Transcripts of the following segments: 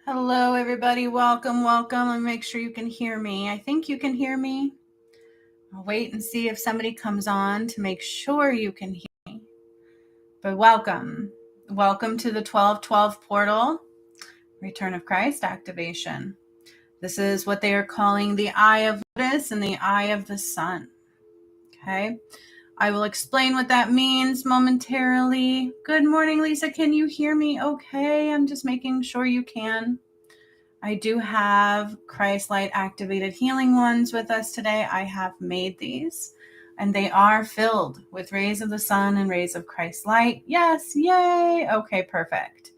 Hello, everybody. Welcome, welcome. And make sure you can hear me. I think you can hear me. I'll wait and see if somebody comes on to make sure you can hear me. But welcome. Welcome to the 1212 portal, Return of Christ activation. This is what they are calling the Eye of Lotus and the Eye of the Sun. Okay. I will explain what that means momentarily. Good morning, Lisa. Can you hear me okay? I'm just making sure you can. I do have Christ Light activated healing ones with us today. I have made these and they are filled with rays of the sun and rays of Christ Light. Yes. Yay. Okay, perfect.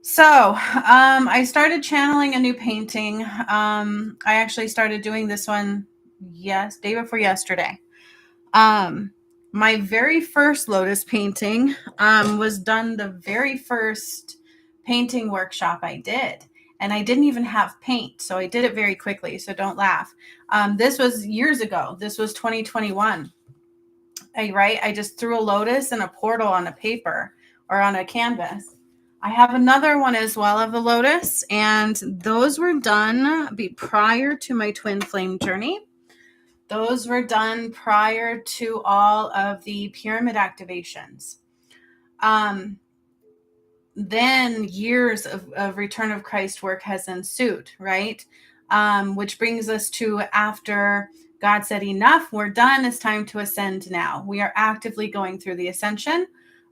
So I started channeling a new painting. I actually started doing this one, day before yesterday. My very first Lotus painting was done the very first painting workshop I did. And I didn't even have paint, so I did it very quickly, so don't laugh. This was years ago. This was 2021. I just threw a lotus and a portal on a paper or on a canvas. I have another one as well of the lotus, and those were done prior to my twin flame journey. Those were done prior to all of the pyramid activations. Then years of Return of Christ work has ensued, right? Which brings us to after God said, enough, we're done. It's time to ascend now. We are actively going through the ascension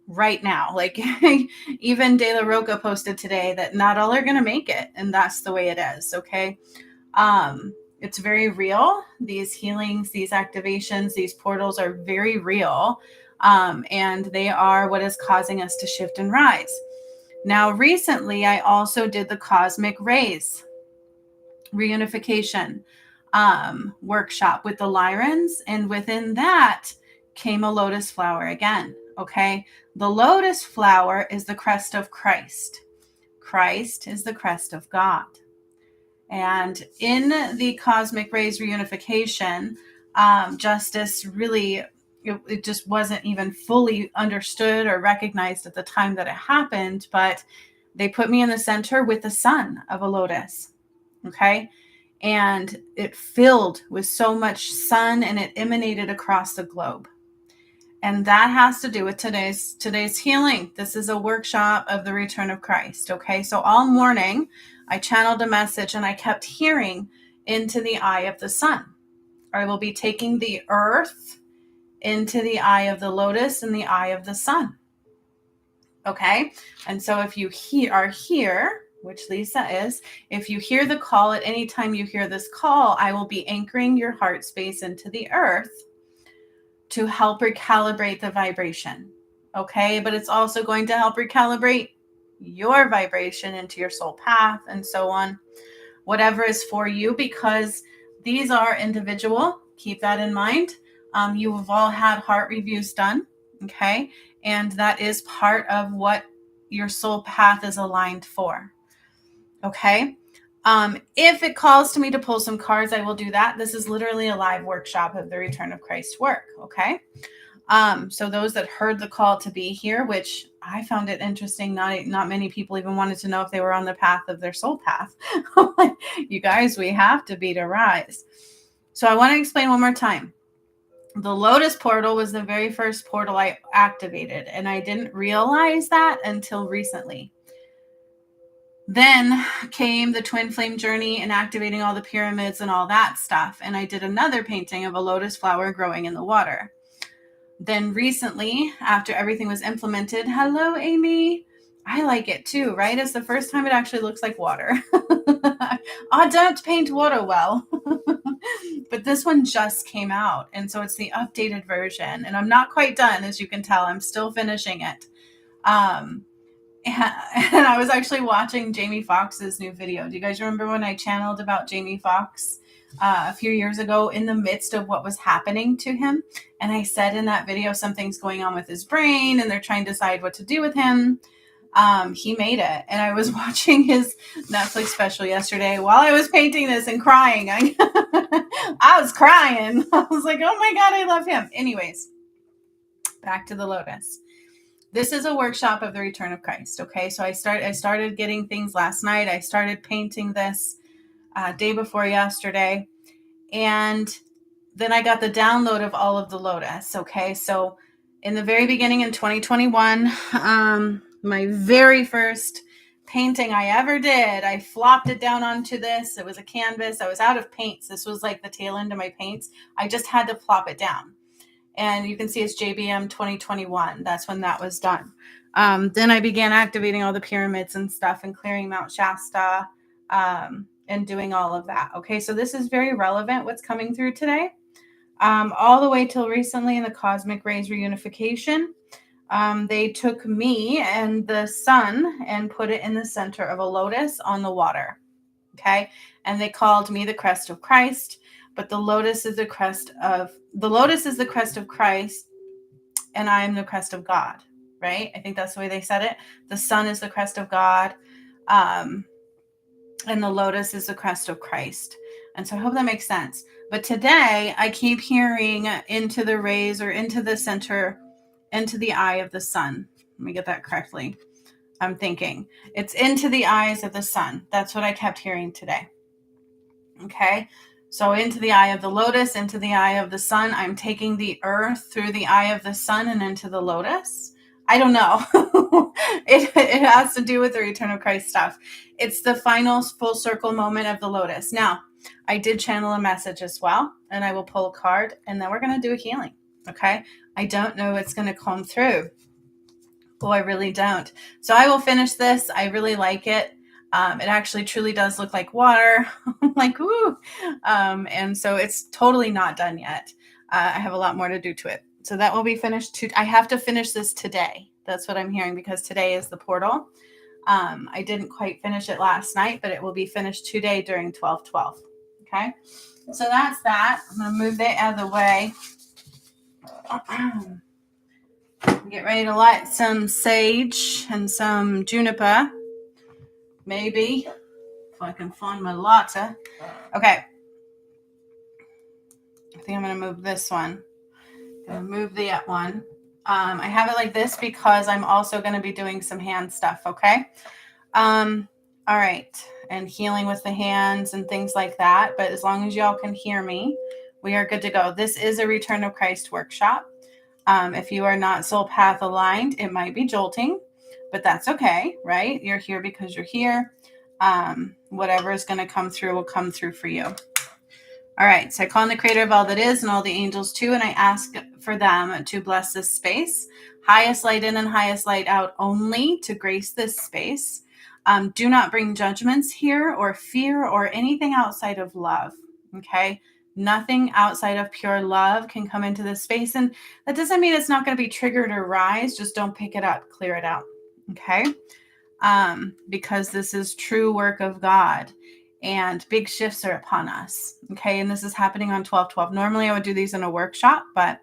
right now. Like even De La Roca posted today that not all are going to make it. And that's the way it is. Okay. It's very real. These healings, these activations, these portals are very real. And they are what is causing us to shift and rise. Now, recently, I also did the cosmic rays reunification workshop with the Lyrans. And within that came a lotus flower again. Okay. The lotus flower is the crest of Christ. Christ is the crest of God. And in the cosmic rays reunification, justice really, it just wasn't even fully understood or recognized at the time that it happened, but they put me in the center with the sun of a lotus. Okay. And it filled with so much sun and it emanated across the globe. And that has to do with today's healing. This is a workshop of the Return of Christ. Okay. So all morning I channeled a message and I kept hearing into the eye of the sun. I will be taking the earth into the eye of the lotus and the eye of the sun. Okay. And so if you are here, which Lisa is, if you hear the call at any time you hear this call, I will be anchoring your heart space into the earth to help recalibrate the vibration. Okay. But it's also going to help recalibrate your vibration into your soul path and so on, whatever is for you, because these are individual. Keep that in mind. You have all had heart reviews done. Okay. And that is part of what your soul path is aligned for. Okay. If it calls to me to pull some cards, I will do that. This is literally a live workshop of the Return of Christ work. Okay. So those that heard the call to be here, which I found it interesting, not many people even wanted to know if they were on the path of their soul path. You guys, we have to be to rise. So I want to explain one more time. The Lotus portal was the very first portal I activated, and I didn't realize that until recently. Then came the twin flame journey and activating all the pyramids and all that stuff. And I did another painting of a lotus flower growing in the water. Then recently, after everything was implemented, hello, Amy. I like it too, right? It's the first time it actually looks like water. I don't paint water well. But this one just came out. And so it's the updated version. And I'm not quite done, as you can tell. I'm still finishing it. And I was actually watching Jamie Foxx's new video. Do you guys remember when I channeled about Jamie Foxx a few years ago in the midst of what was happening to him? And I said in that video, something's going on with his brain and they're trying to decide what to do with him. He made it. And I was watching his Netflix special yesterday while I was painting this and crying. I was crying. I was like, oh my God, I love him. Anyways, back to the Lotus. This is a workshop of the return of Christ. Okay, so I started getting things last night. I started painting this day before yesterday, and then I got the download of all of the Lotus. Okay, so in the very beginning in 2021, my very first painting I ever did, I flopped it down onto this. It was a canvas. I was out of paints. This was like the tail end of my paints. I just had to plop it down. And you can see it's JBM 2021. That's when that was done. Then I began activating all the pyramids and stuff and clearing Mount Shasta and doing all of that. Okay, so this is very relevant, what's coming through today. All the way till recently in the cosmic rays reunification, they took me and the sun and put it in the center of a lotus on the water. Okay, and they called me the crest of Christ, but the lotus is the crest of Christ, and I am the crest of God. Right? I think that's the way they said it. The sun is the crest of God, and the lotus is the crest of Christ. And so I hope that makes sense. But today I keep hearing into the rays or into the center, into the eye of the sun. Let me get that correctly. I'm thinking it's into the eyes of the sun. That's what I kept hearing today. Okay. So into the eye of the lotus, into the eye of the sun. I'm taking the earth through the eye of the sun and into the lotus. I don't know. it has to do with the return of Christ stuff. It's the final full circle moment of the lotus. Now, I did channel a message as well, and I will pull a card, and then we're going to do a healing. Okay. I don't know what's going to come through. Oh, I really don't. So I will finish this. I really like it. It actually truly does look like water. I'm like, woo. And so it's totally not done yet. I have a lot more to do to it. So that will be finished. I have to finish this today. That's what I'm hearing, because today is the portal. I didn't quite finish it last night, but it will be finished today during 12/12. Okay. So that's that. I'm going to move that out of the way. Get ready to light some sage and some juniper. Maybe. If I can find my lighter. Okay. I think I'm going to move this one. I'm going to move the one. I have it like this because I'm also going to be doing some hand stuff, okay? All right. And healing with the hands and things like that. But as long as y'all can hear me, we are good to go. This is a Return of Christ workshop. If you are not soul path aligned, it might be jolting, but that's okay, right? You're here because you're here. Whatever is going to come through will come through for you. All right. So I call on the creator of all that is and all the angels too, and I ask for them to bless this space. Highest light in and highest light out only to grace this space. Do not bring judgments here or fear or anything outside of love. Okay. Nothing outside of pure love can come into this space. And that doesn't mean it's not going to be triggered or rise. Just don't pick it up. Clear it out. Okay. Because this is true work of God and big shifts are upon us. Okay. And this is happening on 12/12. Normally I would do these in a workshop, but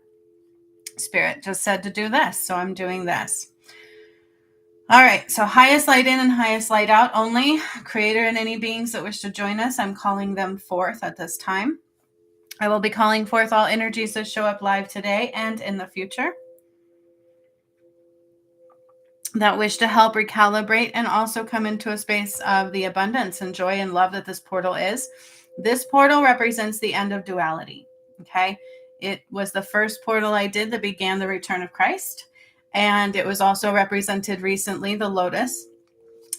Spirit just said to do this. So I'm doing this. All right. So highest light in and highest light out only. Creator and any beings that wish to join us, I'm calling them forth at this time. I will be calling forth all energies that show up live today and in the future that wish to help recalibrate and also come into a space of the abundance and joy and love that this portal is. This portal represents the end of duality. Okay. It was the first portal I did that began the return of Christ. And it was also represented recently, the lotus,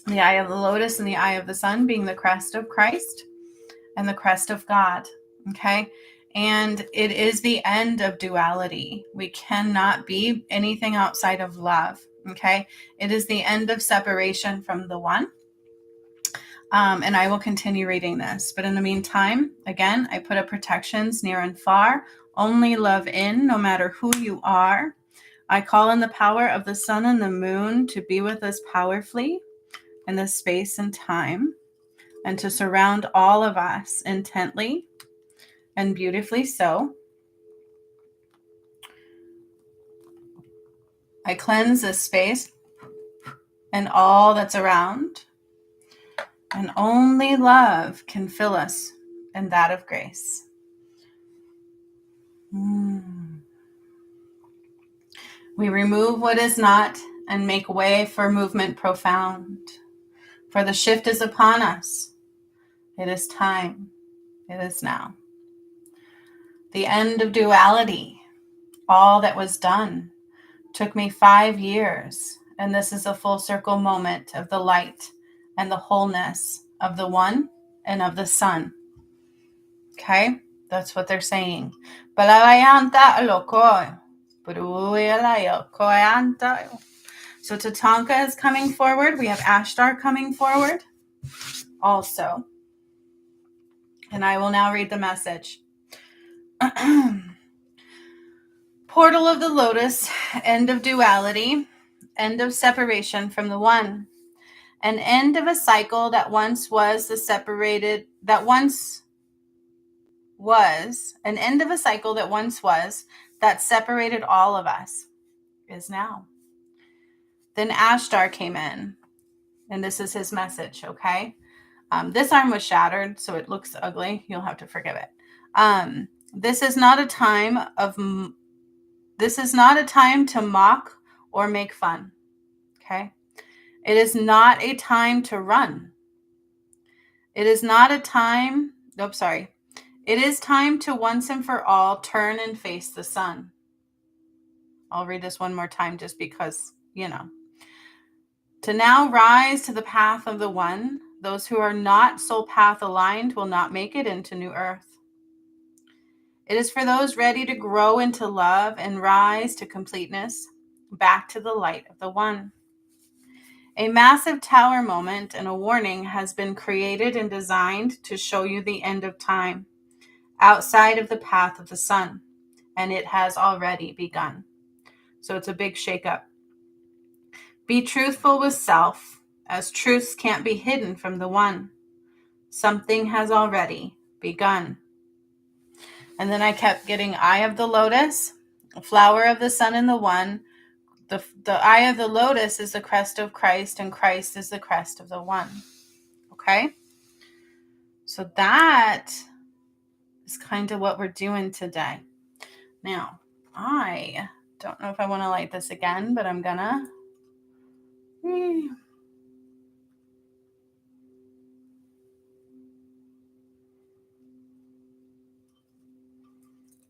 the eye of the lotus and the eye of the sun being the crest of Christ and the crest of God. Okay. And it is the end of duality. We cannot be anything outside of love. Okay. It is the end of separation from the one. And I will continue reading this. But in the meantime, again, I put up protections near and far. Only love in, no matter who you are. I call in the power of the sun and the moon to be with us powerfully in this space and time, and to surround all of us intently and beautifully so. I cleanse this space and all that's around, and only love can fill us in that of grace. We remove what is not and make way for movement profound. For the shift is upon us. It is time. It is now. The end of duality. All that was done took me 5 years, and this is a full circle moment of the light and the wholeness of the one and of the sun. Okay? That's what they're saying. So Tatanka is coming forward. We have Ashtar coming forward also. And I will now read the message. Portal of the Lotus, end of duality, end of separation from the one, an end of a cycle that once was an end of a cycle that once was, that separated all of us, is now. Then Ashtar came in, and this is his message, okay? This arm was shattered, so it looks ugly. You'll have to forgive it. This is not a time to mock or make fun. Okay? It is not a time to run. It is time to once and for all turn and face the sun. I'll read this one more time just because, To now rise to the path of the one. Those who are not soul path aligned will not make it into New Earth. It is for those ready to grow into love and rise to completeness, back to the light of the one. A massive tower moment and a warning has been created and designed to show you the end of time, outside of the path of the sun, and it has already begun. So it's a big shakeup. Be truthful with self, as truths can't be hidden from the one. Something has already begun. And then I kept getting Eye of the Lotus, Flower of the Sun and the One. The Eye of the Lotus is the crest of Christ, and Christ is the crest of the One. Okay? So that is kind of what we're doing today. Now, I don't know if I want to light this again, but I'm gonna.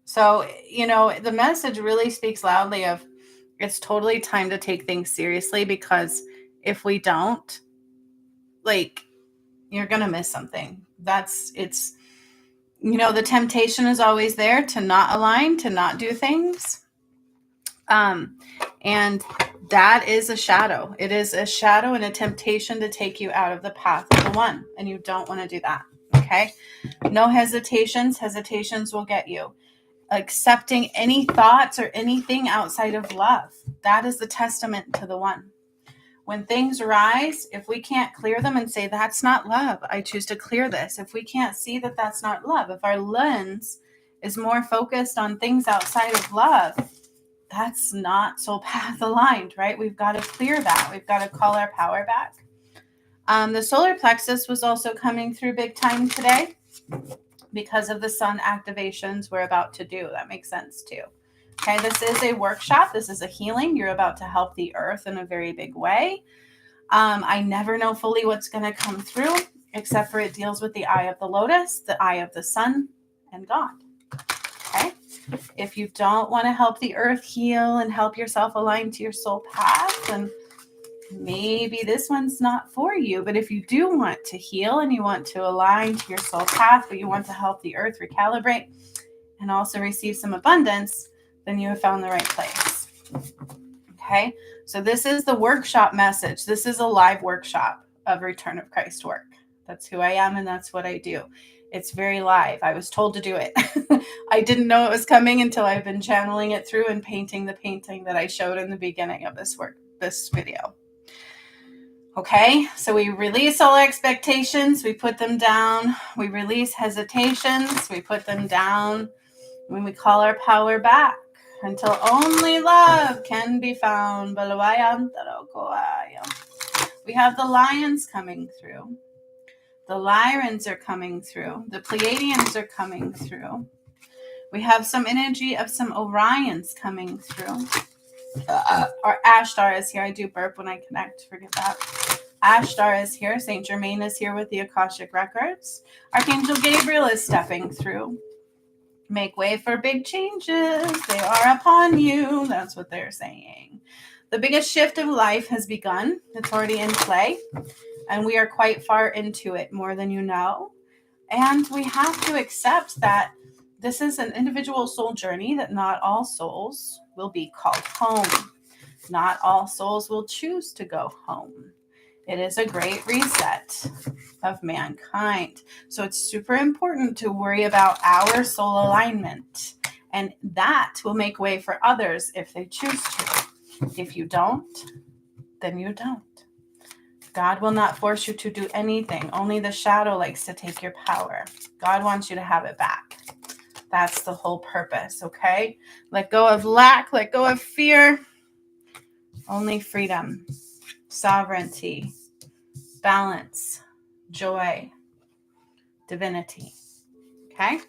So, the message really speaks loudly of it's totally time to take things seriously, because if we don't, you're going to miss something. The temptation is always there to not align, to not do things. And that is a shadow. It is a shadow and a temptation to take you out of the path of the one. And you don't want to do that. Okay? No hesitations. Hesitations will get you. Accepting any thoughts or anything outside of love. That is the testament to the one. When things rise, if we can't clear them and say, that's not love, I choose to clear this. If we can't see that that's not love, if our lens is more focused on things outside of love, that's not soul path aligned, right? We've got to clear that. We've got to call our power back. The solar plexus was also coming through big time today, because of the sun activations we're about to do. That makes sense too. Okay, this is a workshop. This is a healing. You're about to help the earth in a very big way. I never know fully what's going to come through, except for it deals with the Eye of the Lotus, the Eye of the Sun, and God. Okay, if you don't want to help the earth heal and help yourself align to your soul path, then maybe this one's not for you. But if you do want to heal and you want to align to your soul path, but you want to help the earth recalibrate and also receive some abundance, then you have found the right place. Okay, so this is the workshop message. This is a live workshop of Return of Christ work. That's who I am, and that's what I do. It's very live. I was told to do it. I didn't know it was coming until I've been channeling it through and painting the painting that I showed in the beginning of this video. Okay, so we release all expectations, we put them down. We release hesitations, we put them down. When we call our power back, until only love can be found. We have the lions coming through. The Lyrans are coming through. The Pleiadians are coming through. We have some energy of some Orions coming through. Or Ashtar is here. I do burp when I connect. Forget that. Ashtar is here. Saint Germain is here with the Akashic Records. Archangel Gabriel is stepping through. Make way for big changes. They are upon you. That's what they're saying. The biggest shift of life has begun. It's already in play. And we are quite far into it, more than you know. And we have to accept that this is an individual soul journey, that not all souls will be called home. Not all souls will choose to go home. It is a great reset of mankind. So it's super important to worry about our soul alignment. And that will make way for others if they choose to. If you don't, then you don't. God will not force you to do anything. Only the shadow likes to take your power. God wants you to have it back. That's the whole purpose, okay? Let go of lack, let go of fear. Only freedom, sovereignty, balance, joy, divinity, okay?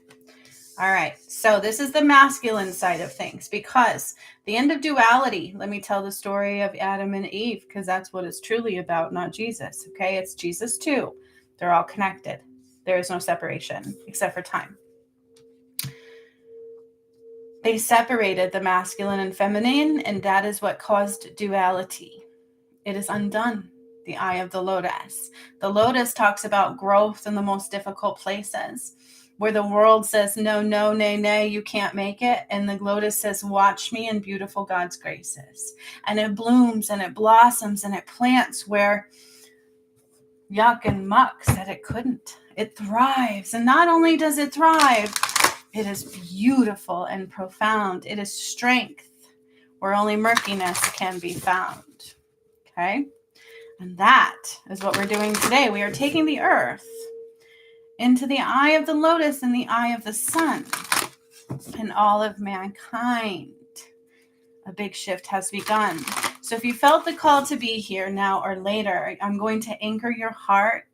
All right, so this is the masculine side of things, because the end of duality, let me tell the story of Adam and Eve, because that's what it's truly about, not Jesus, okay? It's Jesus too. They're all connected. There is no separation except for time. They separated the masculine and feminine, and that is what caused duality. It is undone. The eye of the lotus. The lotus talks about growth in the most difficult places, where the world says, no, no, nay, nay, you can't make it. And the lotus says, watch me in beautiful God's graces. And it blooms and it blossoms and it plants where yuck and muck said it couldn't. It thrives. And not only does it thrive, it is beautiful and profound. It is strength where only murkiness can be found. Okay? And that is what we're doing today. We are taking the earth into the eye of the lotus and the eye of the sun and all of mankind. A big shift has begun. So if you felt the call to be here now or later, I'm going to anchor your heart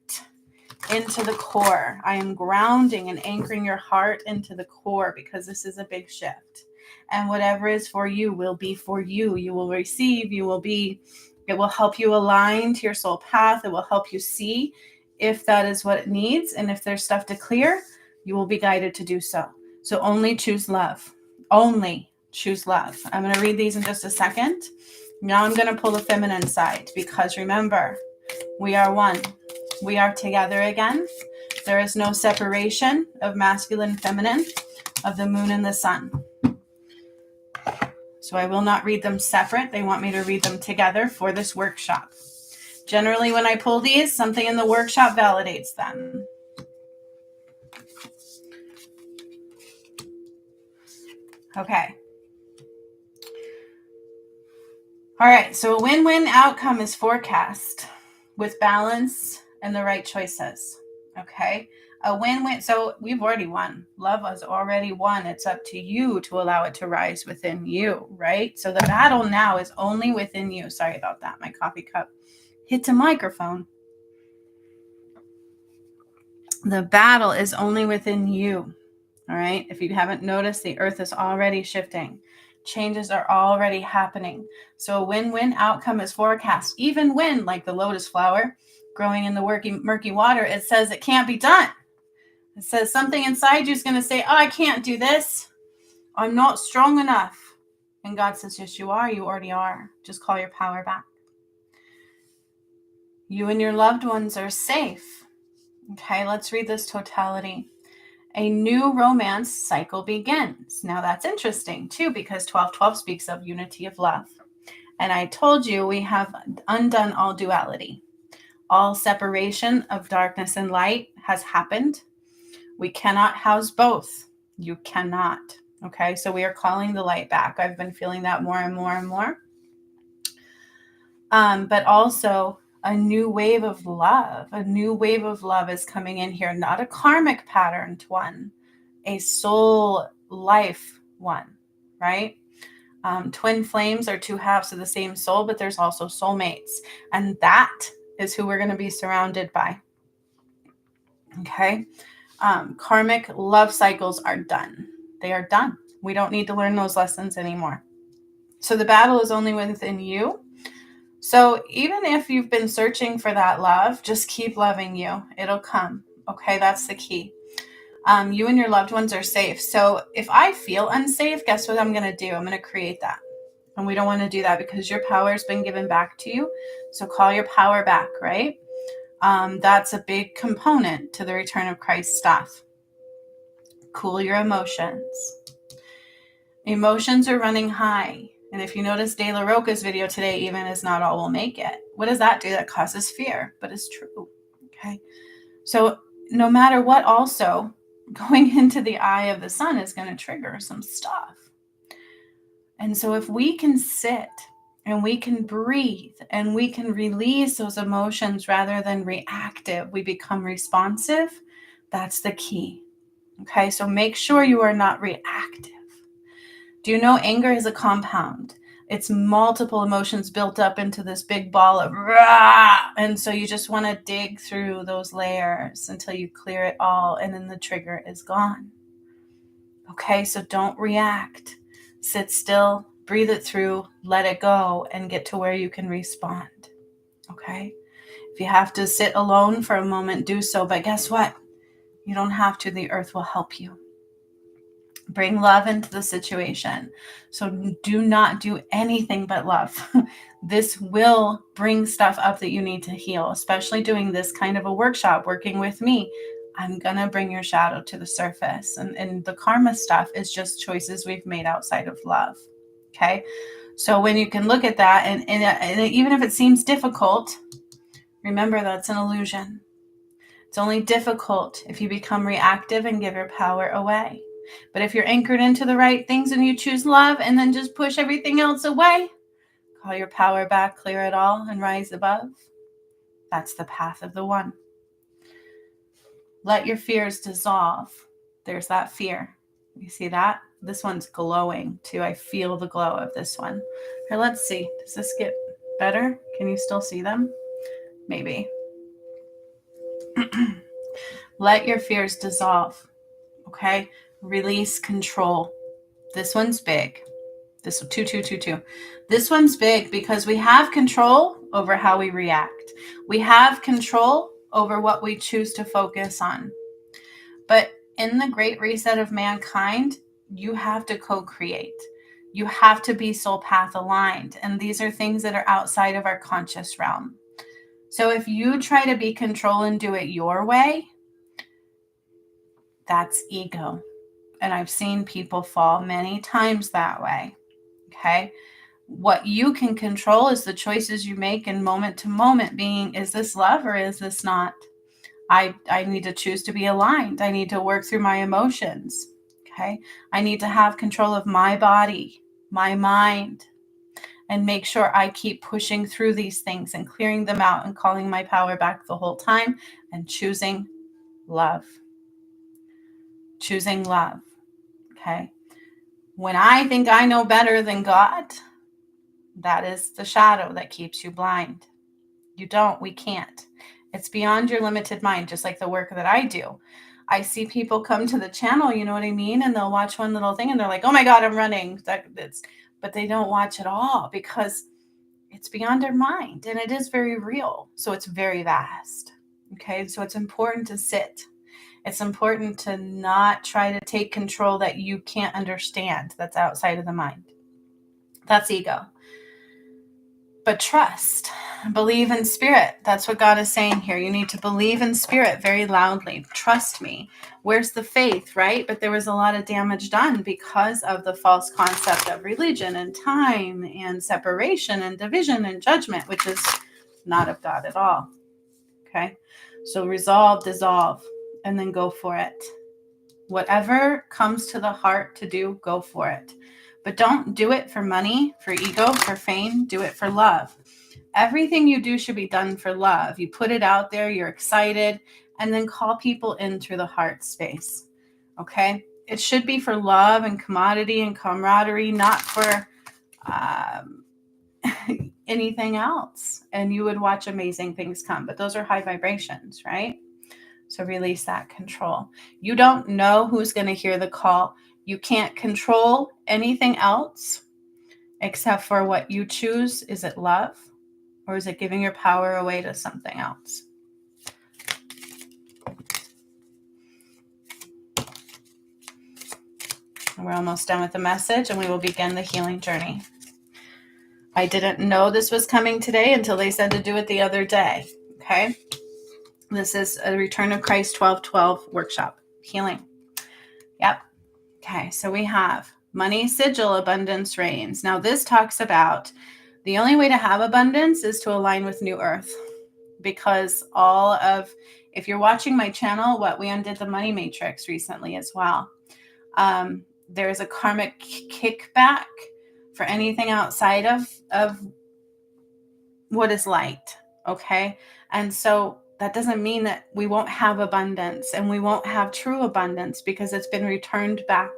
into the core. I am grounding and anchoring your heart into the core, because this is a big shift. And whatever is for you will be for you. You will receive, you will be. It will help you align to your soul path. It will help you see if that is what it needs. And if there's stuff to clear, you will be guided to do so. So only choose love. Only choose love. I'm going to read these in just a second. Now I'm going to pull the feminine side, because remember, we are one. We are together again. There is no separation of masculine and feminine, of the moon and the sun. So I will not read them separate. They want me to read them together for this workshop. Generally, when I pull these, something in the workshop validates them. Okay. All right. So a win-win outcome is forecast with balance and the right choices. Okay. A win-win. So we've already won. Love has already won. It's up to you to allow it to rise within you, right? So the battle now is only within you. Sorry about that. My coffee cup hit the microphone. The battle is only within you. All right. If you haven't noticed, the earth is already shifting. Changes are already happening. So a win-win outcome is forecast. Even when, like the lotus flower growing in the murky water, it says it can't be done. It says something inside you is going to say, oh, I can't do this. I'm not strong enough. And God says, yes, you are. You already are. Just call your power back. You and your loved ones are safe. Okay, let's read this totality. A new romance cycle begins. Now that's interesting too, because 12:12 speaks of unity of love. And I told you we have undone all duality. All separation of darkness and light has happened. We cannot house both. You cannot. Okay, so we are calling the light back. I've been feeling that more and more and more. But also a new wave of love. A new wave of love is coming in here. Not a karmic patterned one. A soul life one, right? Twin flames are two halves of the same soul, but there's also soulmates. And that is who we're going to be surrounded by. Okay? Karmic love cycles are done. They are done. We don't need to learn those lessons anymore. So the battle is only within you. So even if you've been searching for that love, just keep loving you. It'll come. Okay, that's the key. You and your loved ones are safe. So if I feel unsafe, guess what I'm going to do? I'm going to create that. And we don't want to do that because your power has been given back to you. So call your power back, right? That's a big component to the return of Christ stuff. Cool your emotions. Emotions are running high. And if you notice De La Roca's video today, even is not all will make it. What does that do? That causes fear, but it's true. Okay. So no matter what, also going into the eye of the sun is going to trigger some stuff. And so if we can sit and we can breathe and we can release those emotions rather than reactive, we become responsive. That's the key. Okay. So make sure you are not reactive. Do you know anger is a compound? It's multiple emotions built up into this big ball of rah! And so you just want to dig through those layers until you clear it all, and then the trigger is gone. Okay, so don't react. Sit still, breathe it through, let it go, and get to where you can respond. Okay? If you have to sit alone for a moment, do so. But guess what? You don't have to. The earth will help you. Bring love into the situation. So do not do anything but love. This will bring stuff up that you need to heal, especially doing this kind of a workshop, working with me. I'm going to bring your shadow to the surface. And the karma stuff is just choices we've made outside of love. Okay. So when you can look at that, and even if it seems difficult, remember that's an illusion. It's only difficult if you become reactive and give your power away. But if you're anchored into the right things and you choose love and then just push everything else away, call your power back, clear it all, and rise above. That's the path of the one. Let your fears dissolve. There's that fear. You see that? This one's glowing too. I feel the glow of this one. Here, let's see. Does this get better? Can you still see them? Maybe. Let your fears dissolve. Okay? Release control. This one's big. This 2. This one's big because we have control over how we react. We have control over what we choose to focus on. But in the great reset of mankind, you have to co-create. You have to be soul path aligned. And these are things that are outside of our conscious realm. So if you try to be control and do it your way, that's ego. And I've seen people fall many times that way. Okay. What you can control is the choices you make in moment to moment, being, is this love or is this not? I need to choose to be aligned. I need to work through my emotions. Okay. I need to have control of my body, my mind, and make sure I keep pushing through these things and clearing them out and calling my power back the whole time and choosing love. Choosing love. Okay. When I think I know better than God, that is the shadow that keeps you blind. You don't, we can't. It's beyond your limited mind, just like the work that I do. I see people come to the channel, you know what I mean? And they'll watch one little thing and they're like, oh my God, I'm running. But they don't watch it all because it's beyond their mind and it is very real. So it's very vast. Okay. So it's important to sit. It's important to not try to take control that you can't understand, that's outside of the mind. That's ego. But trust, believe in spirit. That's what God is saying here. You need to believe in spirit very loudly. Trust me. Where's the faith, right? But there was a lot of damage done because of the false concept of religion and time and separation and division and judgment, which is not of God at all. Okay? So resolve, dissolve, and then go for it. Whatever comes to the heart to do, go for it. But don't do it for money, for ego, for fame. Do it for love. Everything you do should be done for love. You put it out there, you're excited, and then call people in through the heart space. Okay? It should be for love and commodity and camaraderie, not for anything else. And you would watch amazing things come. But those are high vibrations, right? So release that control. You don't know who's going to hear the call. You can't control anything else. except for what you choose. Is it love, or is it giving your power away to something else? We're almost done with the message, and we will begin the healing journey. I didn't know this was coming today until they said to do it the other day. Okay. This is a Return of Christ 12/12 workshop. Healing. Yep. Okay. So we have money, sigil, abundance reigns. Now this talks about the only way to have abundance is to align with New Earth. Because if you're watching my channel, we undid the money matrix recently as well. There's a karmic kickback for anything outside of what is light. Okay. And so that doesn't mean that we won't have abundance and we won't have true abundance, because it's been returned back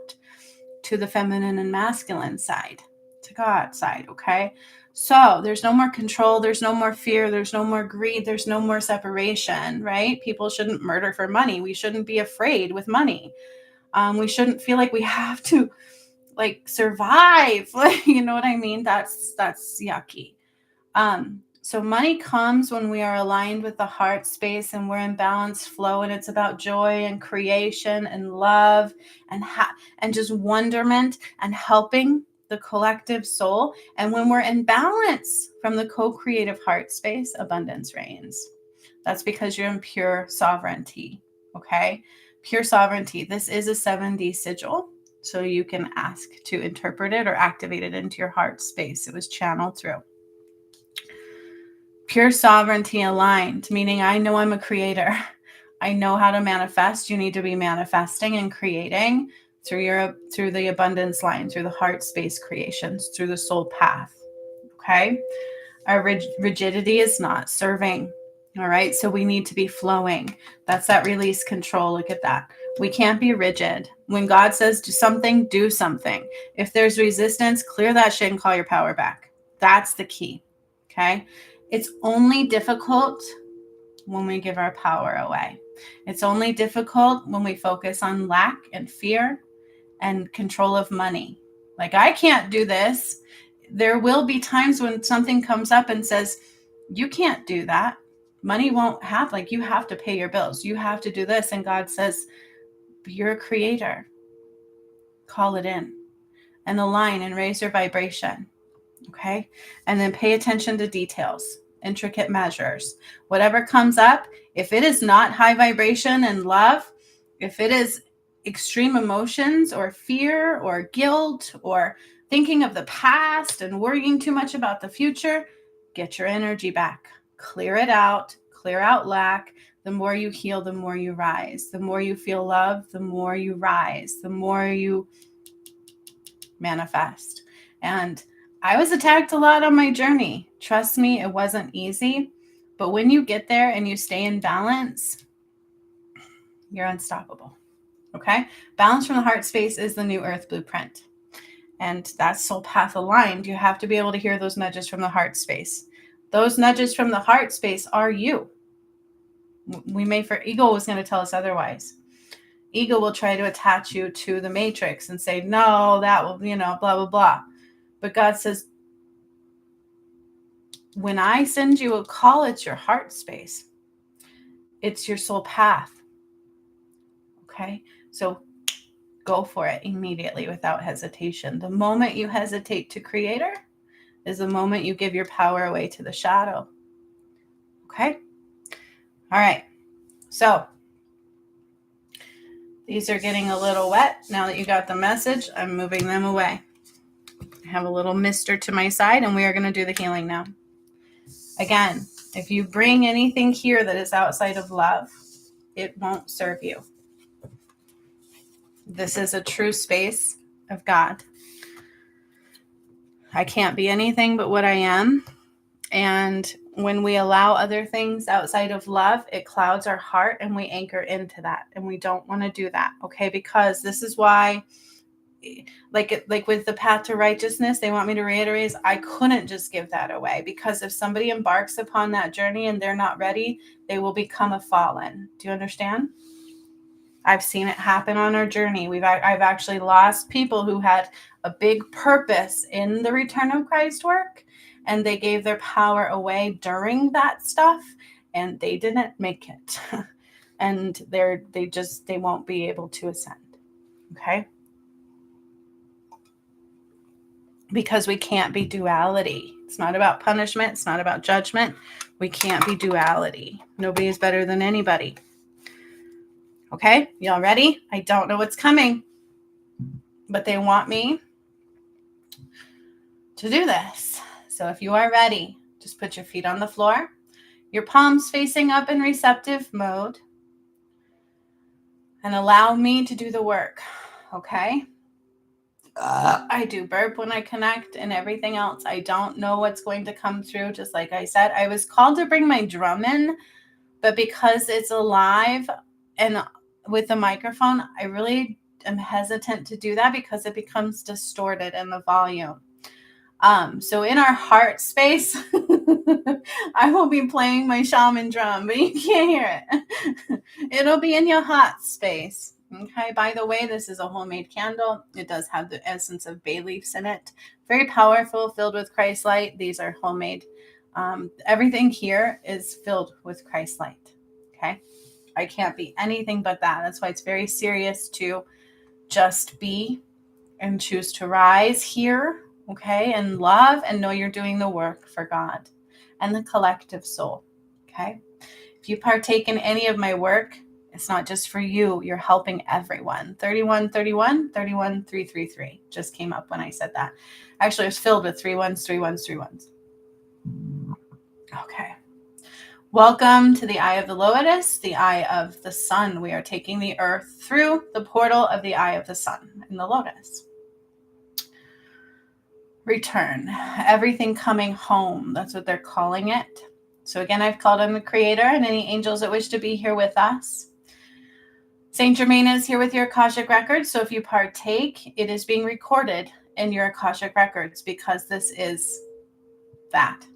to the feminine and masculine side, to God's side. Okay. So there's no more control. There's no more fear. There's no more greed. There's no more separation, right? People shouldn't murder for money. We shouldn't be afraid with money. We shouldn't feel like we have to survive. You know what I mean? That's yucky. So money comes when we are aligned with the heart space and we're in balanced flow, and it's about joy and creation and love and just wonderment and helping the collective soul. And when we're in balance from the co-creative heart space, abundance reigns. That's because you're in pure sovereignty. Okay. Pure sovereignty. This is a 7D sigil. So you can ask to interpret it or activate it into your heart space. It was channeled through. Pure sovereignty aligned, meaning I know I'm a creator. I know how to manifest. You need to be manifesting and creating through the abundance line, through the heart space creations, through the soul path. Okay. Our rigidity is not serving. All right. So we need to be flowing. That's that release control. Look at that. We can't be rigid. When God says do something, do something. If there's resistance, clear that shit and call your power back. That's the key. Okay. It's only difficult when we give our power away. It's only difficult when we focus on lack and fear and control of money. Like, I can't do this. There will be times when something comes up and says, you can't do that. Money won't have, you have to pay your bills. You have to do this. And God says, you're a creator. Call it in and align and raise your vibration. Okay. And then pay attention to details, intricate measures, whatever comes up. If it is not high vibration and love, if it is extreme emotions or fear or guilt or thinking of the past and worrying too much about the future, get your energy back, clear it out, clear out lack. The more you heal, the more you rise. The more you feel love, the more you rise, the more you manifest. And I was attacked a lot on my journey. Trust me, it wasn't easy. But when you get there and you stay in balance, you're unstoppable. Okay? Balance from the heart space is the New Earth blueprint. And that's soul path aligned. You have to be able to hear those nudges from the heart space. Those nudges from the heart space are you. Ego was going to tell us otherwise. Ego will try to attach you to the matrix and say, no, that will, blah, blah, blah. But God says, when I send you a call, it's your heart space. It's your soul path. Okay. So go for it immediately without hesitation. The moment you hesitate to creator is the moment you give your power away to the shadow. Okay. All right. So these are getting a little wet. Now that you got the message, I'm moving them away. I have a little mister to my side, and we are going to do the healing now. Again, if you bring anything here that is outside of love, it won't serve you. This is a true space of God. I can't be anything but what I am. And when we allow other things outside of love, it clouds our heart and we anchor into that. And we don't want to do that. Okay. Because this is why, like with the path to righteousness, they want me to reiterate, I couldn't just give that away, because if somebody embarks upon that journey and they're not ready, they will become a fallen. Do you understand? I've seen it happen on our journey. I've actually lost people who had a big purpose in the return of Christ work, and they gave their power away during that stuff, and they didn't make it. And they won't be able to ascend. Okay? Because we can't be duality. It's not about punishment. It's not about judgment. We can't be duality. Nobody is better than anybody. Okay? Y'all ready? I don't know what's coming, but they want me to do this. So if you are ready, just put your feet on the floor, your palms facing up in receptive mode, and allow me to do the work. Okay? I do burp when I connect and everything else. I don't know what's going to come through. Just like I said, I was called to bring my drum in, but because it's alive and with the microphone, I really am hesitant to do that because it becomes distorted in the volume. So in our heart space, I will be playing my shaman drum, but you can't hear it. It'll be in your heart space. Okay, by the way, this is a homemade candle. It does have the essence of bay leaves in it. Very powerful, filled with Christ light. These are homemade. Everything here is filled with Christ light. Okay, I can't be anything but that. That's why it's very serious to just be and choose to rise here. Okay, and love and know you're doing the work for God and the collective soul. Okay, if you partake in any of my work, it's not just for you. You're helping everyone. 3131, 31333 just came up when I said that. Actually, it was filled with 3-1s, 3-1s, 3-1s. Okay. Welcome to the eye of the Lotus, the eye of the sun. We are taking the earth through the portal of the eye of the sun in the Lotus. Return. Everything coming home. That's what they're calling it. So again, I've called on the Creator and any angels that wish to be here with us. Saint Germain is here with your Akashic records. So if you partake, it is being recorded in your Akashic records because this is that.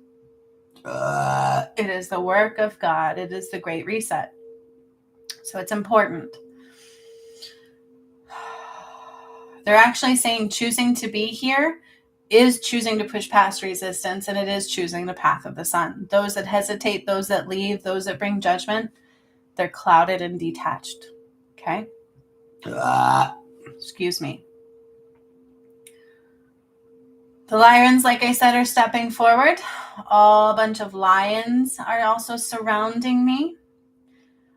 It is the work of God. It is the Great Reset. So it's important. They're actually saying choosing to be here is choosing to push past resistance, and it is choosing the path of the sun. Those that hesitate, those that leave, those that bring judgment, they're clouded and detached. Okay? Excuse me. The Lyrans, like I said, are stepping forward. A bunch of lions are also surrounding me.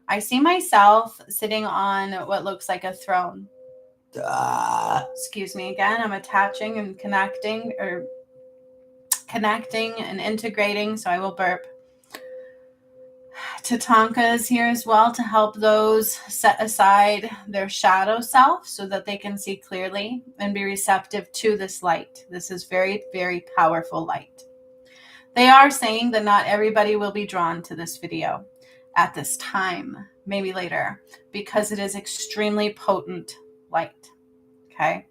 I see myself sitting on what looks like a throne. Excuse me again. I'm attaching and connecting and integrating, so I will burp. Tatanka is here as well to help those set aside their shadow self so that they can see clearly and be receptive to this light. This is very, very powerful light. They are saying that not everybody will be drawn to this video at this time, maybe later, because it is extremely potent light. Okay?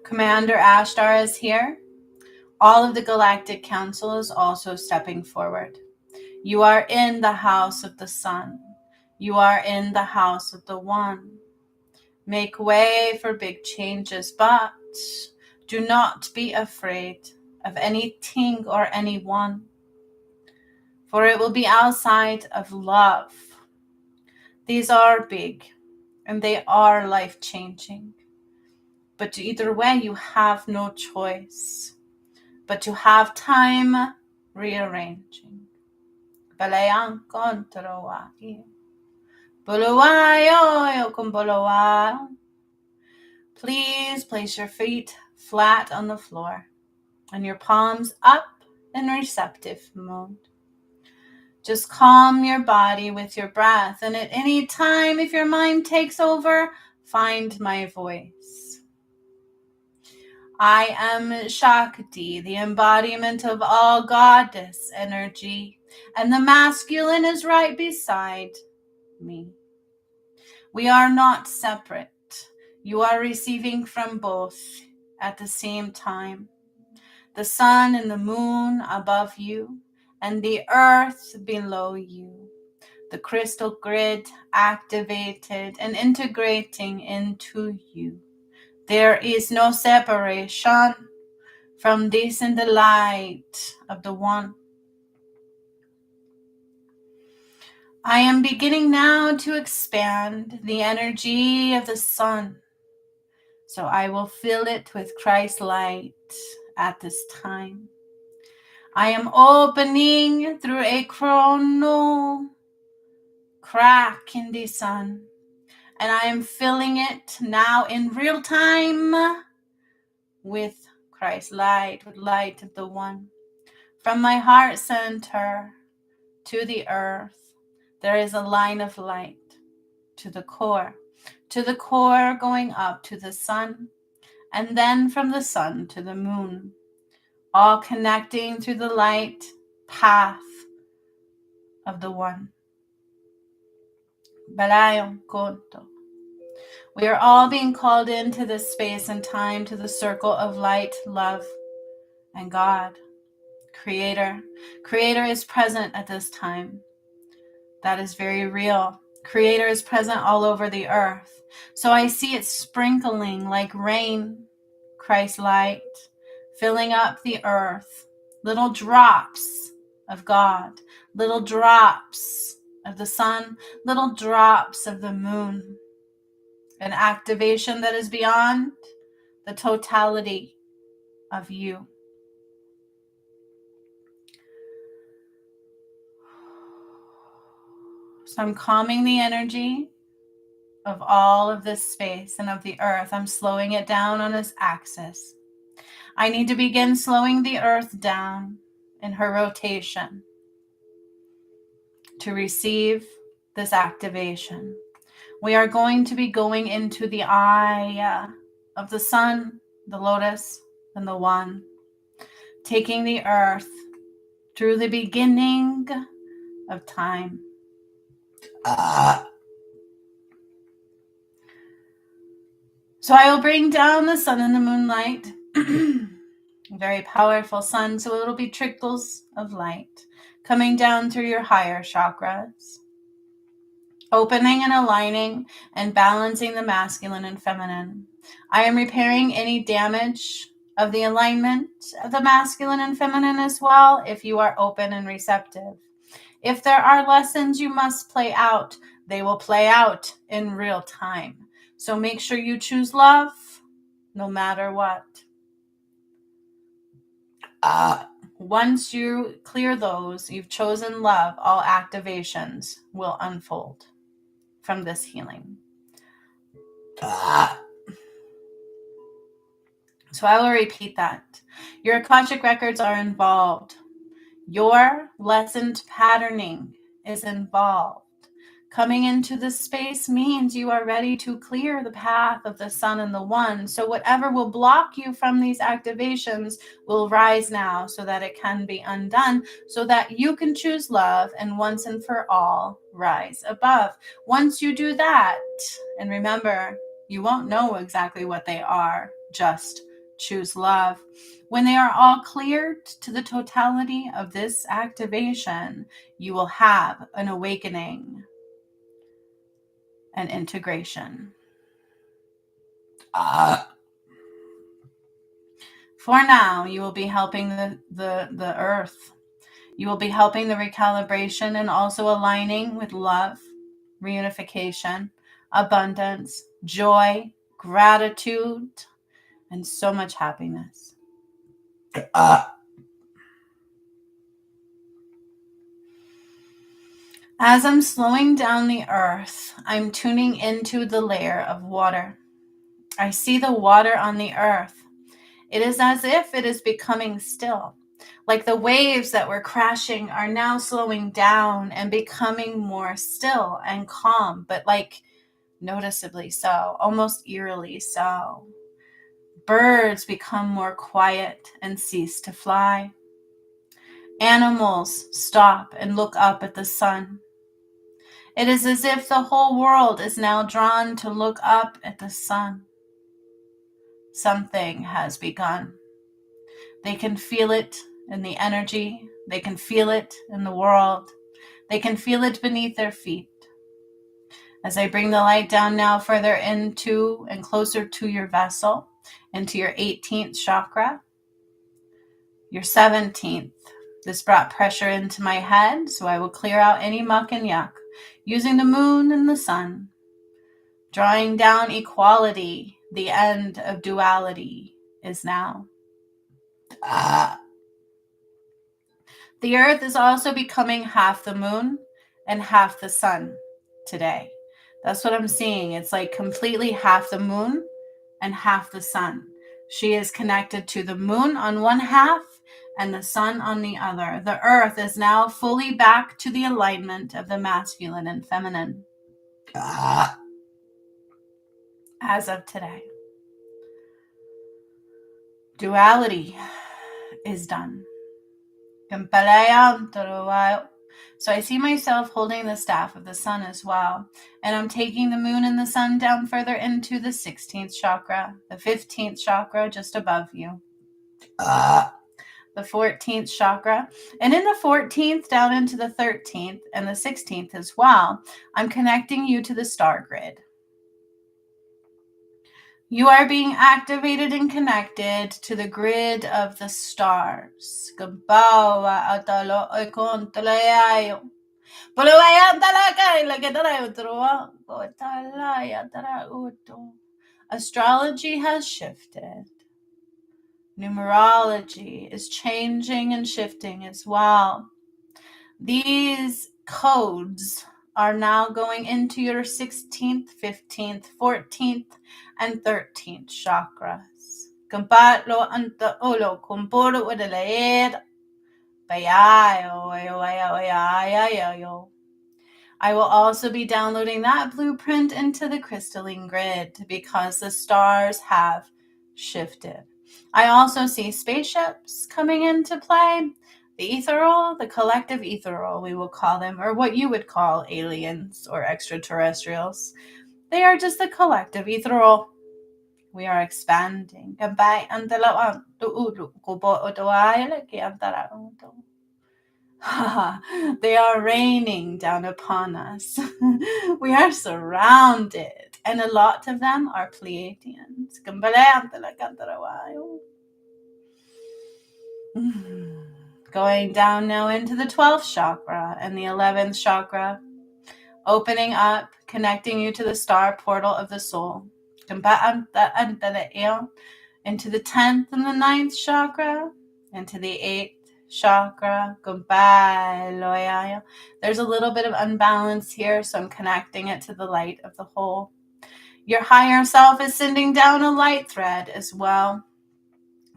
Commander Ashtar is here. All of the Galactic Council is also stepping forward. You are in the house of the sun. You are in the house of the one. Make way for big changes, but do not be afraid of anything or anyone, for it will be outside of love. These are big, and they are life-changing. But either way, you have no choice but to have time rearranging. Please place your feet flat on the floor and your palms up in receptive mode. Just calm your body with your breath, and at any time, if your mind takes over, find my voice. I am Shakti, the embodiment of all goddess energy, and the masculine is right beside me. We are not separate. You are receiving from both at the same time. the sun and the moon above you, and the earth below you. The crystal grid activated and integrating into you. There is no separation from this in the light of the One. I am beginning now to expand the energy of the sun. So I will fill it with Christ's light at this time. I am opening through a chronal crack in the sun, and I am filling it now in real time with Christ's light, with light of the One. From my heart center to the earth, there is a line of light to the core going up to the sun, and then from the sun to the moon, all connecting through the light path of the One. Balayon Konto. We are all being called into this space and time to the circle of light, love, and God. Creator. Creator is present at this time. That is very real. Creator is present all over the earth. So I see it sprinkling like rain, Christ's light, filling up the earth. Little drops of God, little drops of the sun, little drops of the moon. An activation that is beyond the totality of you. So I'm calming the energy of all of this space and of the earth. I'm slowing it down on its axis. I need to begin slowing the earth down in her rotation to receive this activation. We are going to be going into the eye of the sun, the lotus, and the One, taking the earth through the beginning of time. So I will bring down the sun and the moonlight, very powerful sun, so it'll be trickles of light coming down through your higher chakras, opening and aligning and balancing the masculine and feminine. I am repairing any damage of the alignment of the masculine and feminine as well, if you are open and receptive. If there are lessons you must play out, they will play out in real time. So make sure you choose love no matter what. Once you clear those, you've chosen love, all activations will unfold from this healing. So I will repeat that. Your Akashic records are involved. Your lessoned patterning is involved. Coming into this space means you are ready to clear the path of the sun and the One. So whatever will block you from these activations will rise now so that it can be undone, so that you can choose love and once and for all rise above. Once you do that, and remember, you won't know exactly what they are, just choose love. When they are all cleared to the totality of this activation, you will have an awakening and integration. For now, you will be helping the earth. You will be helping the recalibration and also aligning with love, reunification, abundance, joy, gratitude, and so much happiness. As I'm slowing down the earth, I'm tuning into the layer of water. I see the water on the earth. It is as if it is becoming still. Like the waves that were crashing are now slowing down and becoming more still and calm, but like noticeably so, almost eerily so. Birds become more quiet and cease to fly. Animals stop and look up at the sun. It is as if the whole world is now drawn to look up at the sun. Something has begun. They can feel it in the energy. They can feel it in the world. They can feel it beneath their feet. As I bring the light down now further into and closer to your vessel, into your 18th chakra, your 17th. This brought pressure into my head, so I will clear out any muck and yuck using the moon and the sun, drawing down equality. The end of duality is now. The earth is also becoming half the moon and half the sun today. That's what I'm seeing. It's like completely half the moon and half the sun. She is connected to the moon on one half and the sun on the other. The earth is now fully back to the alignment of the masculine and feminine. As of today. Duality is done. So I see myself holding the staff of the sun as well. And I'm taking the moon and the sun down further into the 16th chakra, the 15th chakra just above you. The 14th chakra. And in the 14th down into the 13th and the 16th as well, I'm connecting you to the star grid. You are being activated and connected to the grid of the stars. Astrology has shifted. Numerology is changing and shifting as well. These codes are now going into your 16th, 15th, 14th, and 13th chakras. I will also be downloading that blueprint into the crystalline grid because the stars have shifted. I also see spaceships coming into play. The ethereal, the collective ethereal, we will call them, or what you would call aliens or extraterrestrials. They are just the collective ethereal. We are expanding. They are raining down upon us. We are surrounded, and a lot of them are Pleiadians. Going down now into the 12th chakra and the 11th chakra, opening up, connecting you to the star portal of the soul. Into the 10th and the 9th chakra, into the 8th chakra. There's a little bit of unbalance here, so I'm connecting it to the light of the whole. Your higher self is sending down a light thread as well,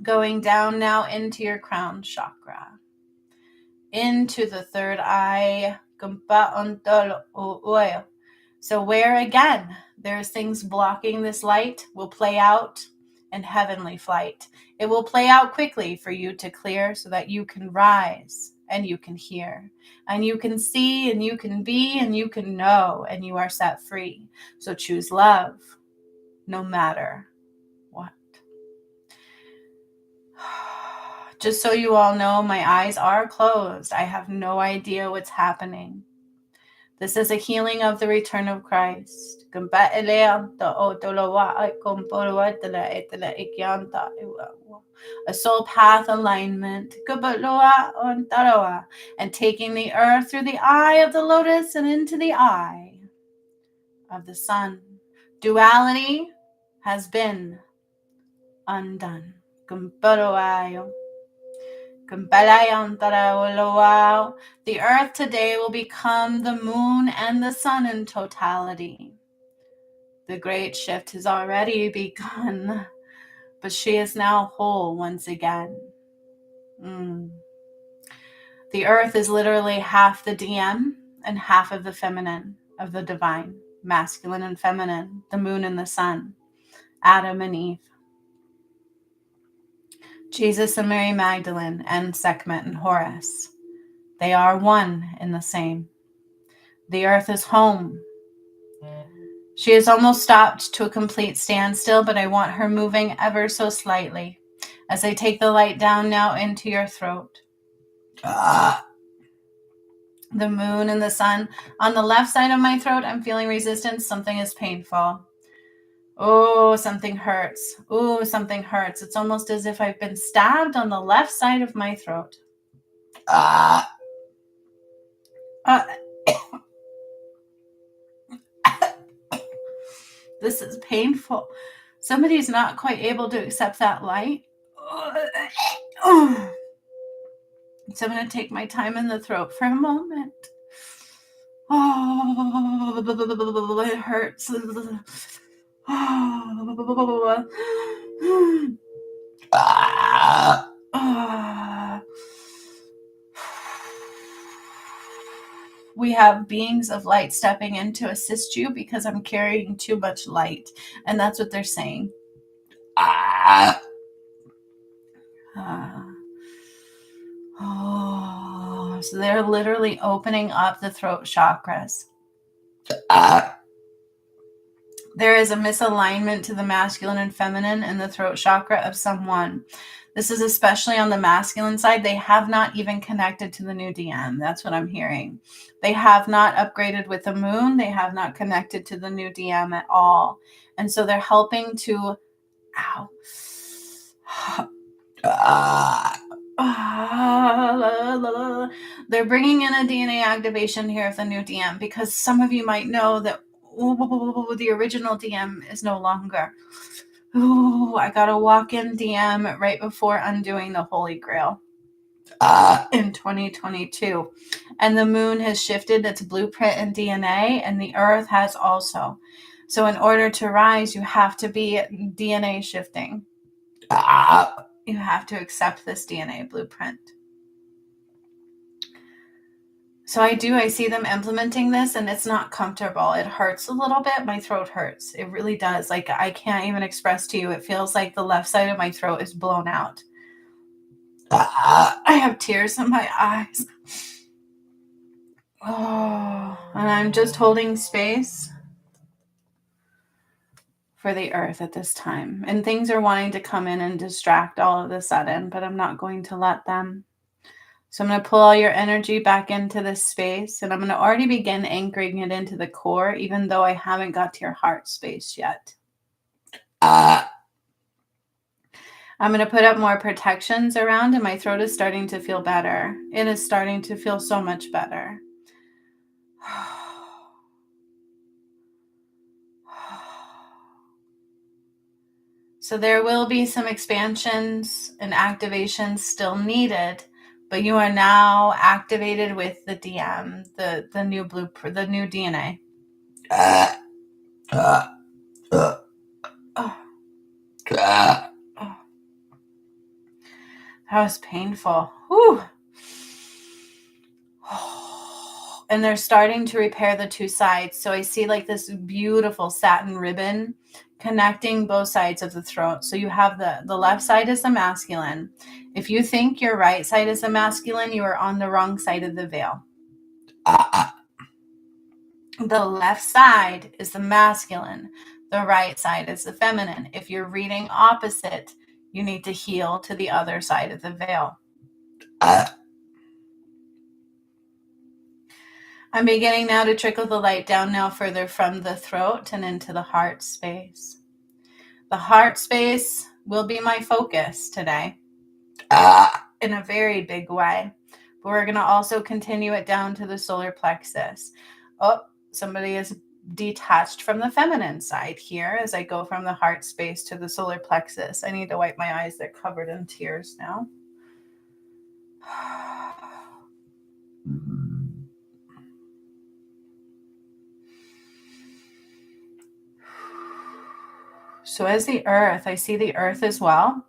going down now into your crown chakra, into the third eye. So where again there's things blocking this light will play out in heavenly flight. It will play out quickly for you to clear so that you can rise and you can hear and you can see and you can be and you can know and you are set free. So choose love no matter what. Just so you all know, my eyes are closed. I have no idea what's happening. This is a healing of the return of Christ. A soul path alignment. And taking the earth through the eye of the lotus and into the eye of the sun. Duality has been undone. The earth today will become the moon and the sun in totality. The great shift has already begun, but she is now whole once again. The earth is literally half the DM and half of the feminine, of the divine, masculine and feminine, the moon and the sun, Adam and Eve. Jesus and Mary Magdalene and Sekhmet and Horus. They are one in the same. The earth is home. She has almost stopped to a complete standstill, but I want her moving ever so slightly. As I take the light down now into your throat. The moon and the sun. On the left side of my throat, I'm feeling resistance. Something is painful. Oh, something hurts. Oh, something hurts. It's almost as if I've been stabbed on the left side of my throat. This is painful. Somebody's not quite able to accept that light. So I'm going to take my time in the throat for a moment. Oh, it hurts. We have beings of light stepping in to assist you because I'm carrying too much light. And that's what they're saying. So they're literally opening up the throat chakras. There is a misalignment to the masculine and feminine in the throat chakra of someone. This is especially on the masculine side. They have not even connected to the new DM. That's what I'm hearing. They have not upgraded with the moon. They have not connected to the new DM at all. And so they're helping to... They're bringing in a DNA activation here of the new DM because some of you might know that the original DM is no longer. I got a walk-in DM right before undoing the Holy Grail in 2022. And the moon has shifted its blueprint in DNA, and the earth has also. So in order to rise, you have to be DNA shifting. You have to accept this DNA blueprint. So I see them implementing this, and it's not comfortable. It hurts a little bit. My throat hurts. It really does. Like, I can't even express to you. It feels like the left side of my throat is blown out. I have tears in my eyes. And I'm just holding space for the earth at this time. And things are wanting to come in and distract all of a sudden, but I'm not going to let them. So I'm going to pull all your energy back into this space, and I'm going to already begin anchoring it into the core, even though I haven't got to your heart space yet. I'm going to put up more protections around, and my throat is starting to feel better. It is starting to feel so much better. So there will be some expansions and activations still needed, but you are now activated with the DM, the new blueprint, the new DNA. That was painful. Whew. And they're starting to repair the two sides. So I see like this beautiful satin ribbon connecting both sides of the throat. So you have the left side is the masculine. If you think your right side is the masculine, you are on the wrong side of the veil. The left side is the masculine. The right side is the feminine. If you're reading opposite, you need to heal to the other side of the veil. I'm beginning now to trickle the light down now further from the throat and into the heart space. The heart space will be my focus today in a very big way. But we're going to also continue it down to the solar plexus. Oh, somebody is detached from the feminine side here as I go from the heart space to the solar plexus. I need to wipe my eyes. They're covered in tears now. So as the earth, I see the earth as well.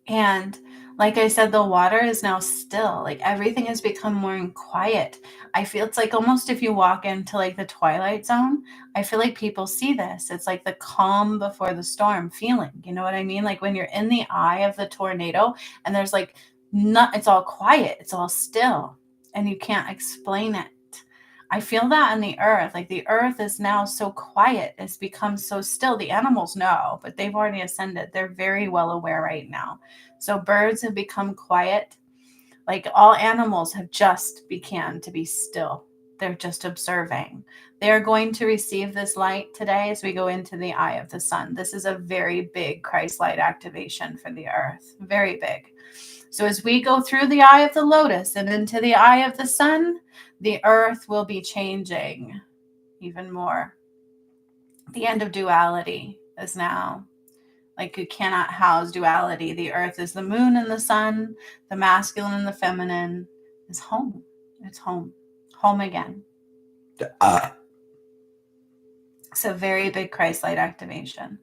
And like I said, the water is now still. Like everything has become more quiet. I feel it's like almost if you walk into like the twilight zone, I feel like people see this. It's like the calm before the storm feeling. You know what I mean? Like when you're in the eye of the tornado and there's like it's all quiet. It's all still and you can't explain it. I feel that in the earth. Like the earth is now so quiet. It's become so still. The animals know, but they've already ascended. They're very well aware right now. So birds have become quiet. Like all animals have just began to be still. They're just observing. They are going to receive this light today as we go into the eye of the sun. This is a very big Christ light activation for the earth. Very big. So as we go through the eye of the lotus and into the eye of the sun, the earth will be changing even more. The end of duality is now. Like you cannot house duality. The earth is the moon and the sun. The masculine and the feminine is home. It's home. Home again. It's a very big Christ light activation.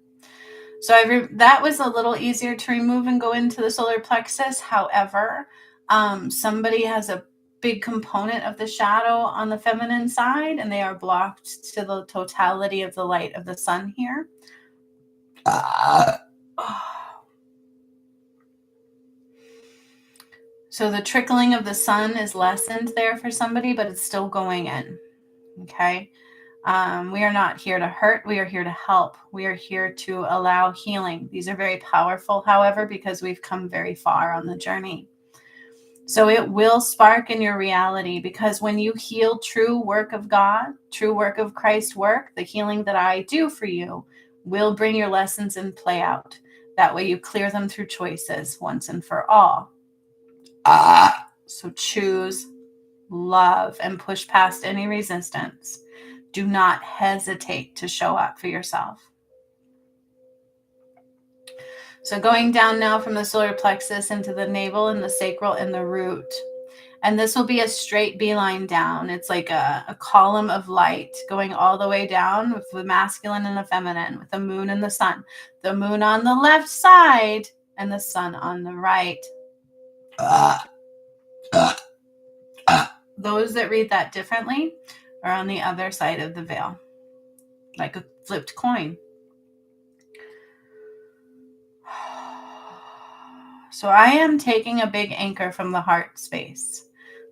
So that was a little easier to remove and go into the solar plexus. However, somebody has a big component of the shadow on the feminine side, and they are blocked to the totality of the light of the sun here. So the trickling of the sun is lessened there for somebody, but it's still going in. Okay. We are not here to hurt. We are here to help. We are here to allow healing. These are very powerful, however, because we've come very far on the journey. So it will spark in your reality, because when you heal true work of God, true work of Christ work, the healing that I do for you will bring your lessons and play out. That way you clear them through choices once and for all. So choose love and push past any resistance. Do not hesitate to show up for yourself. So going down now from the solar plexus into the navel and the sacral and the root. And this will be a straight beeline down. It's like a column of light going all the way down with the masculine and the feminine, with the moon and the sun. The moon on the left side and the sun on the right. Those that read that differently are on the other side of the veil, like a flipped coin. So I am taking a big anchor from the heart space.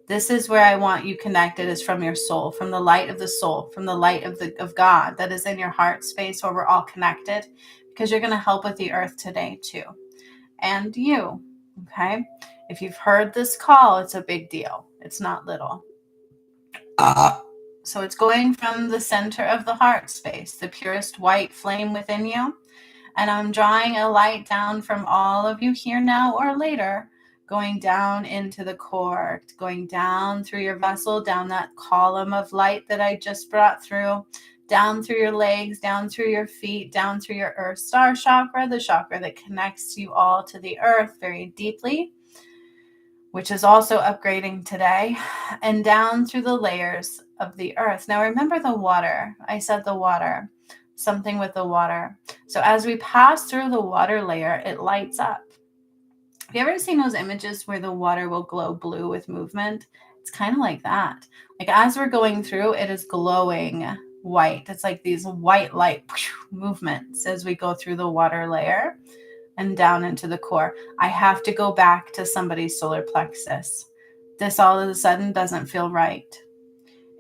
This is where I want you connected, is from your soul, from the light of the soul, from the light of God that is in your heart space, where we're all connected, because you're going to help with the earth today too. And you, okay? If you've heard this call, it's a big deal. It's not little. So it's going from the center of the heart space, the purest white flame within you. And I'm drawing a light down from all of you here now or later, going down into the core, going down through your vessel, down that column of light that I just brought through, down through your legs, down through your feet, down through your earth star chakra, the chakra that connects you all to the earth very deeply, which is also upgrading today, and down through the layers of the earth. Now remember the water. I said the water, something with the water. So as we pass through the water layer, it lights up. Have you ever seen those images where the water will glow blue with movement? It's kind of like that. Like as we're going through, it is glowing white. It's like these white light movements as we go through the water layer and down into the core. I have to go back to somebody's solar plexus. This all of a sudden doesn't feel right.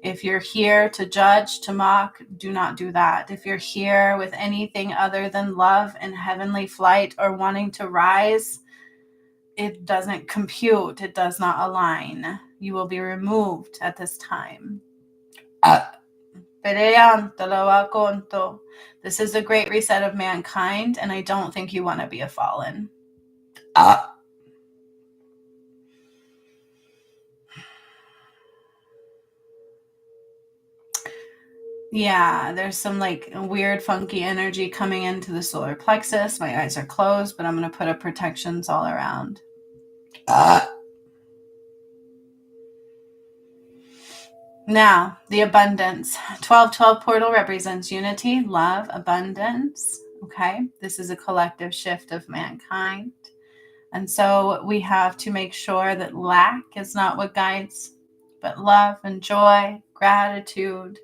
If you're here to judge, to mock, do not do that. If you're here with anything other than love and heavenly flight or wanting to rise, it doesn't compute. It does not align. You will be removed at this time. This is a great reset of mankind, and I don't think you want to be a fallen. Yeah, there's some like weird, funky energy coming into the solar plexus. My eyes are closed, but I'm going to put up protections all around. Now, the abundance. 1212 portal represents unity, love, abundance. Okay, this is a collective shift of mankind. And so we have to make sure that lack is not what guides, but love and joy, gratitude,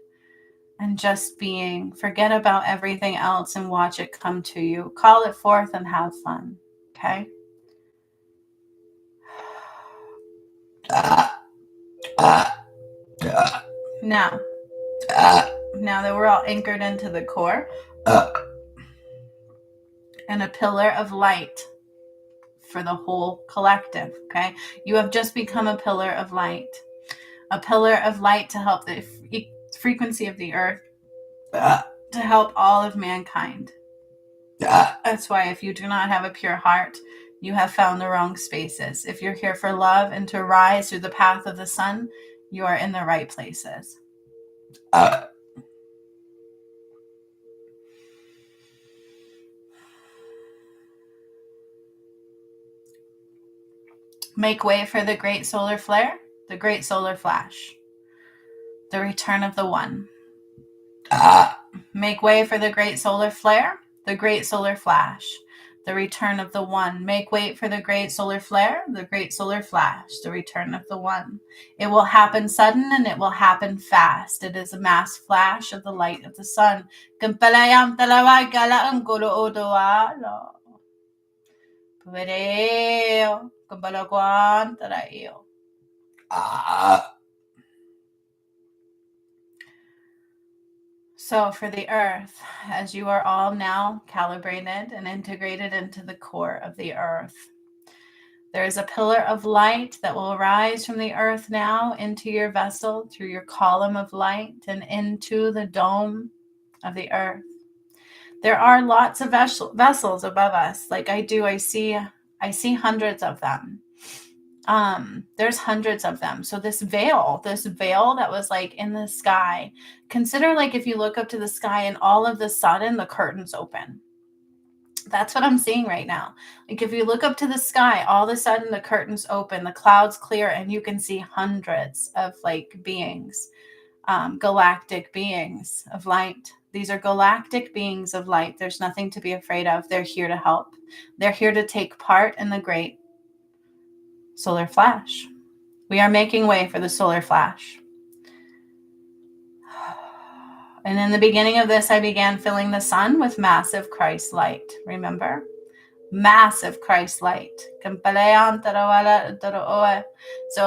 and just being. Forget about everything else and watch it come to you. Call it forth and have fun. Okay? Now that we're all anchored into the core and a pillar of light for the whole collective, okay? You have just become a pillar of light to help the frequency of the earth, to help all of mankind. That's why if you do not have a pure heart, you have found the wrong spaces. If you're here for love and to rise through the path of the sun, you are in the right places. Make way for the great solar flare, the great solar flash, the return of the one. Make way for the great solar flare, the great solar flash, the return of the one. Make way for the great solar flare, the great solar flash, the return of the one. It will happen sudden and it will happen fast. It is a mass flash of the light of the sun. So for the earth, as you are all now calibrated and integrated into the core of the earth, there is a pillar of light that will arise from the earth now into your vessel through your column of light and into the dome of the earth. There are lots of vessels above us. Like I see hundreds of them. There's hundreds of them. So this veil that was like in the sky, consider like if you look up to the sky and all of the sudden the curtains open. That's what I'm seeing right now. Like if you look up to the sky, all of a sudden the curtains open, the clouds clear, and you can see hundreds of like beings, galactic beings of light. These are galactic beings of light. There's nothing to be afraid of. They're here to help. They're here to take part in the great solar flash. We are making way for the solar flash. And in the beginning of this, I began filling the sun with massive Christ light. Remember? Massive Christ light. So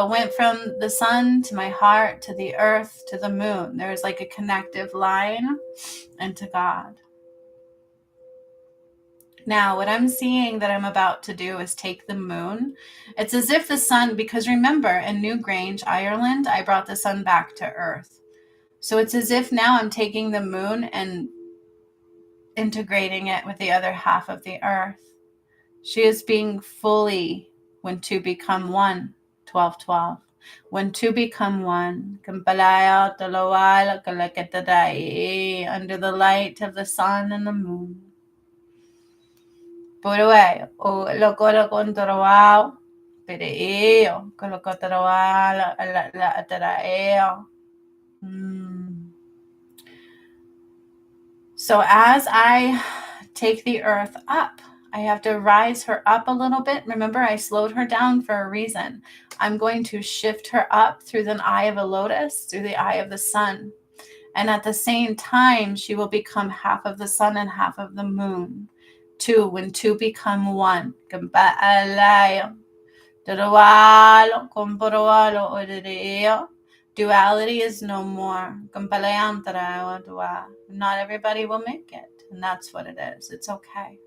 it went from the sun to my heart, to the earth, to the moon. There's like a connective line into God. Now, what I'm seeing that I'm about to do is take the moon. It's as if the sun, because remember, in Newgrange, Ireland, I brought the sun back to earth. So it's as if now I'm taking the moon and integrating it with the other half of the earth. She is being fully, when two become one, 12:12. When two become one, under the light of the sun and the moon. So as I take the earth up, I have to rise her up a little bit. Remember, I slowed her down for a reason. I'm going to shift her up through the eye of a lotus, through the eye of the sun. And at the same time, she will become half of the sun and half of the moon. Two, when two become one. Duality is no more. Not everybody will make it. And that's what it is. It's okay.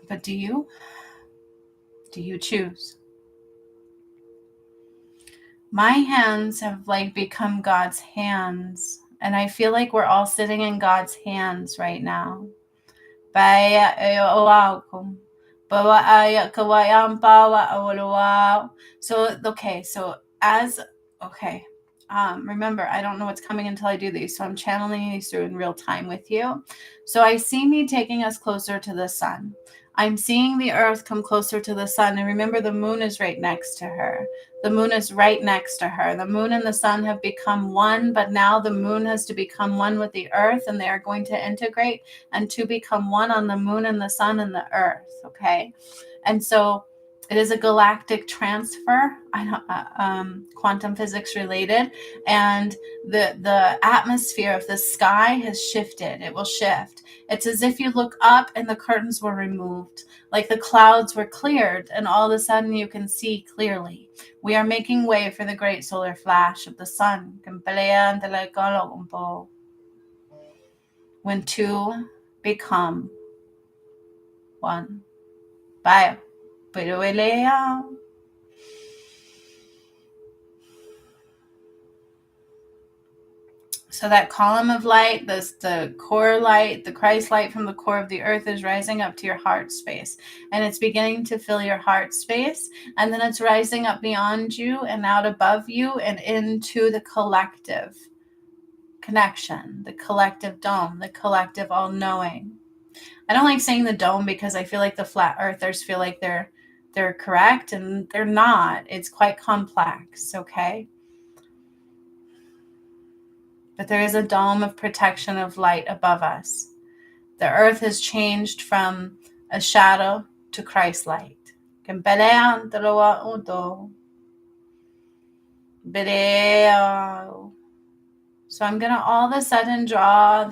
But do you? Do you choose? My hands have like become God's hands. And I feel like we're all sitting in God's hands right now. Remember, I don't know what's coming until I do these, so I'm channeling these through in real time with you. So I see me taking us closer to the sun. I'm seeing the earth come closer to the sun, and remember, the moon is right next to her. The moon is right next to her. The moon and the sun have become one, but now the moon has to become one with the earth, and they are going to integrate and to become one on the moon and the sun and the earth, okay? And so It is a galactic transfer, quantum physics related, and the atmosphere of the sky has shifted. It will shift. It's as if you look up and the curtains were removed, like the clouds were cleared, and all of a sudden you can see clearly. We are making way for the great solar flash of the sun. When two become one. Bye. So that column of light, the core light, the Christ light from the core of the earth is rising up to your heart space. And it's beginning to fill your heart space. And then it's rising up beyond you and out above you and into the collective connection, the collective dome, the collective all-knowing. I don't like saying the dome because I feel like the flat earthers feel like they're correct, and they're not. It's quite complex, okay? But there is a dome of protection of light above us. The earth has changed from a shadow to Christ light. So I'm going to all of a sudden draw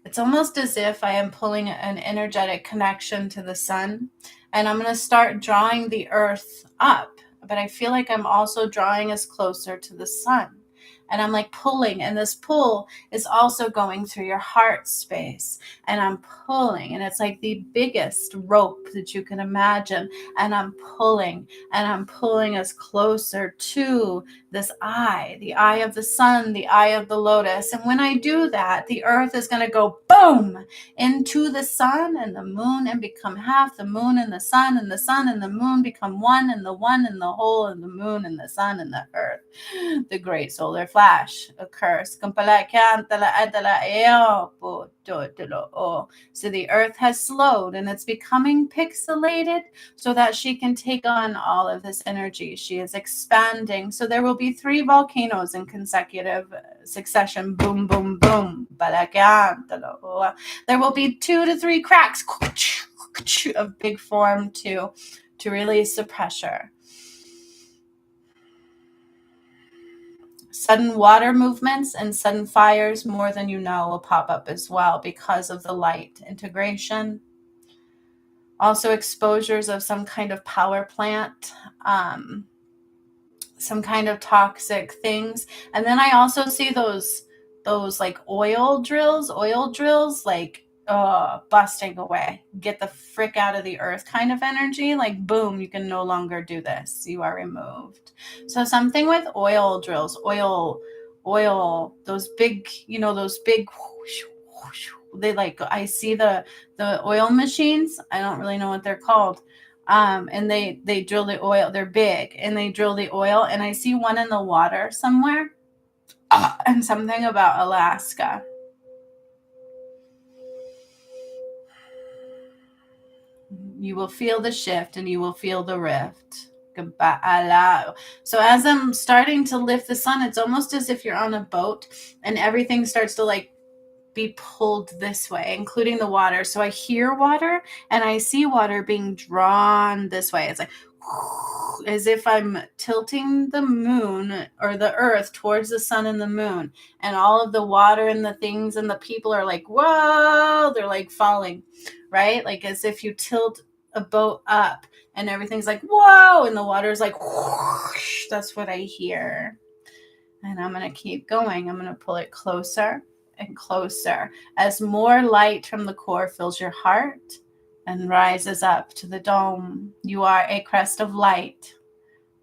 it's almost as if I am pulling an energetic connection to the sun, and I'm going to start drawing the earth up, but I feel like I'm also drawing us closer to the sun. And I'm like pulling, and this pull is also going through your heart space. And I'm pulling, and it's like the biggest rope that you can imagine. And I'm pulling us closer to this eye, the eye of the sun, the eye of the lotus. And when I do that, the earth is going to go boom into the sun and the moon and become half. The moon and the sun and the moon become one, and the whole, and the moon and the sun and the earth. The great solar flash occurs. So the earth has slowed, and it's becoming pixelated so that she can take on all of this energy. She is expanding. So there will be 3 volcanoes in consecutive succession. Boom, boom, boom. There will be 2 to 3 cracks of big form to release the pressure. Sudden water movements and sudden fires, more than you know, will pop up as well because of the light integration. Also exposures of some kind of power plant, some kind of toxic things. And then I also see those like oil drills, like busting away. Get the frick out of the earth kind of energy. Like, boom, you can no longer do this. You are removed. So something with oil drills, oil, those big, they like, I see the oil machines. I don't really know what they're called. And they drill the oil. They're big, and they drill the oil. And I see one in the water somewhere. And something about Alaska. You will feel the shift, and you will feel the rift. So as I'm starting to lift the sun, it's almost as if you're on a boat, and everything starts to like be pulled this way, including the water. So I hear water, and I see water being drawn this way. It's like as if I'm tilting the moon or the earth towards the sun and the moon, and all of the water and the things and the people are like, whoa, they're like falling, right? Like as if you tilt a boat up and everything's like, whoa, and the water's like, whoosh. That's what I hear. And I'm going to keep going. I'm going to pull it closer and closer as more light from the core fills your heart and rises up to the dome. You are a crest of light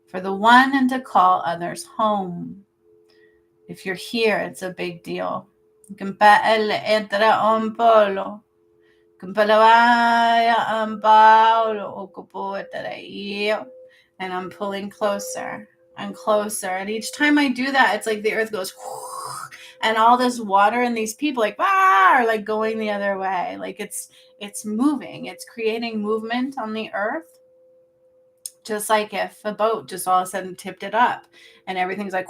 for the one, and to call others home. If you're here, it's a big deal. And I'm pulling closer and closer. And each time I do that, it's like the earth goes, and all this water and these people like, are like going the other way. Like it's moving. It's creating movement on the earth. Just like if a boat just all of a sudden tipped it up and everything's like,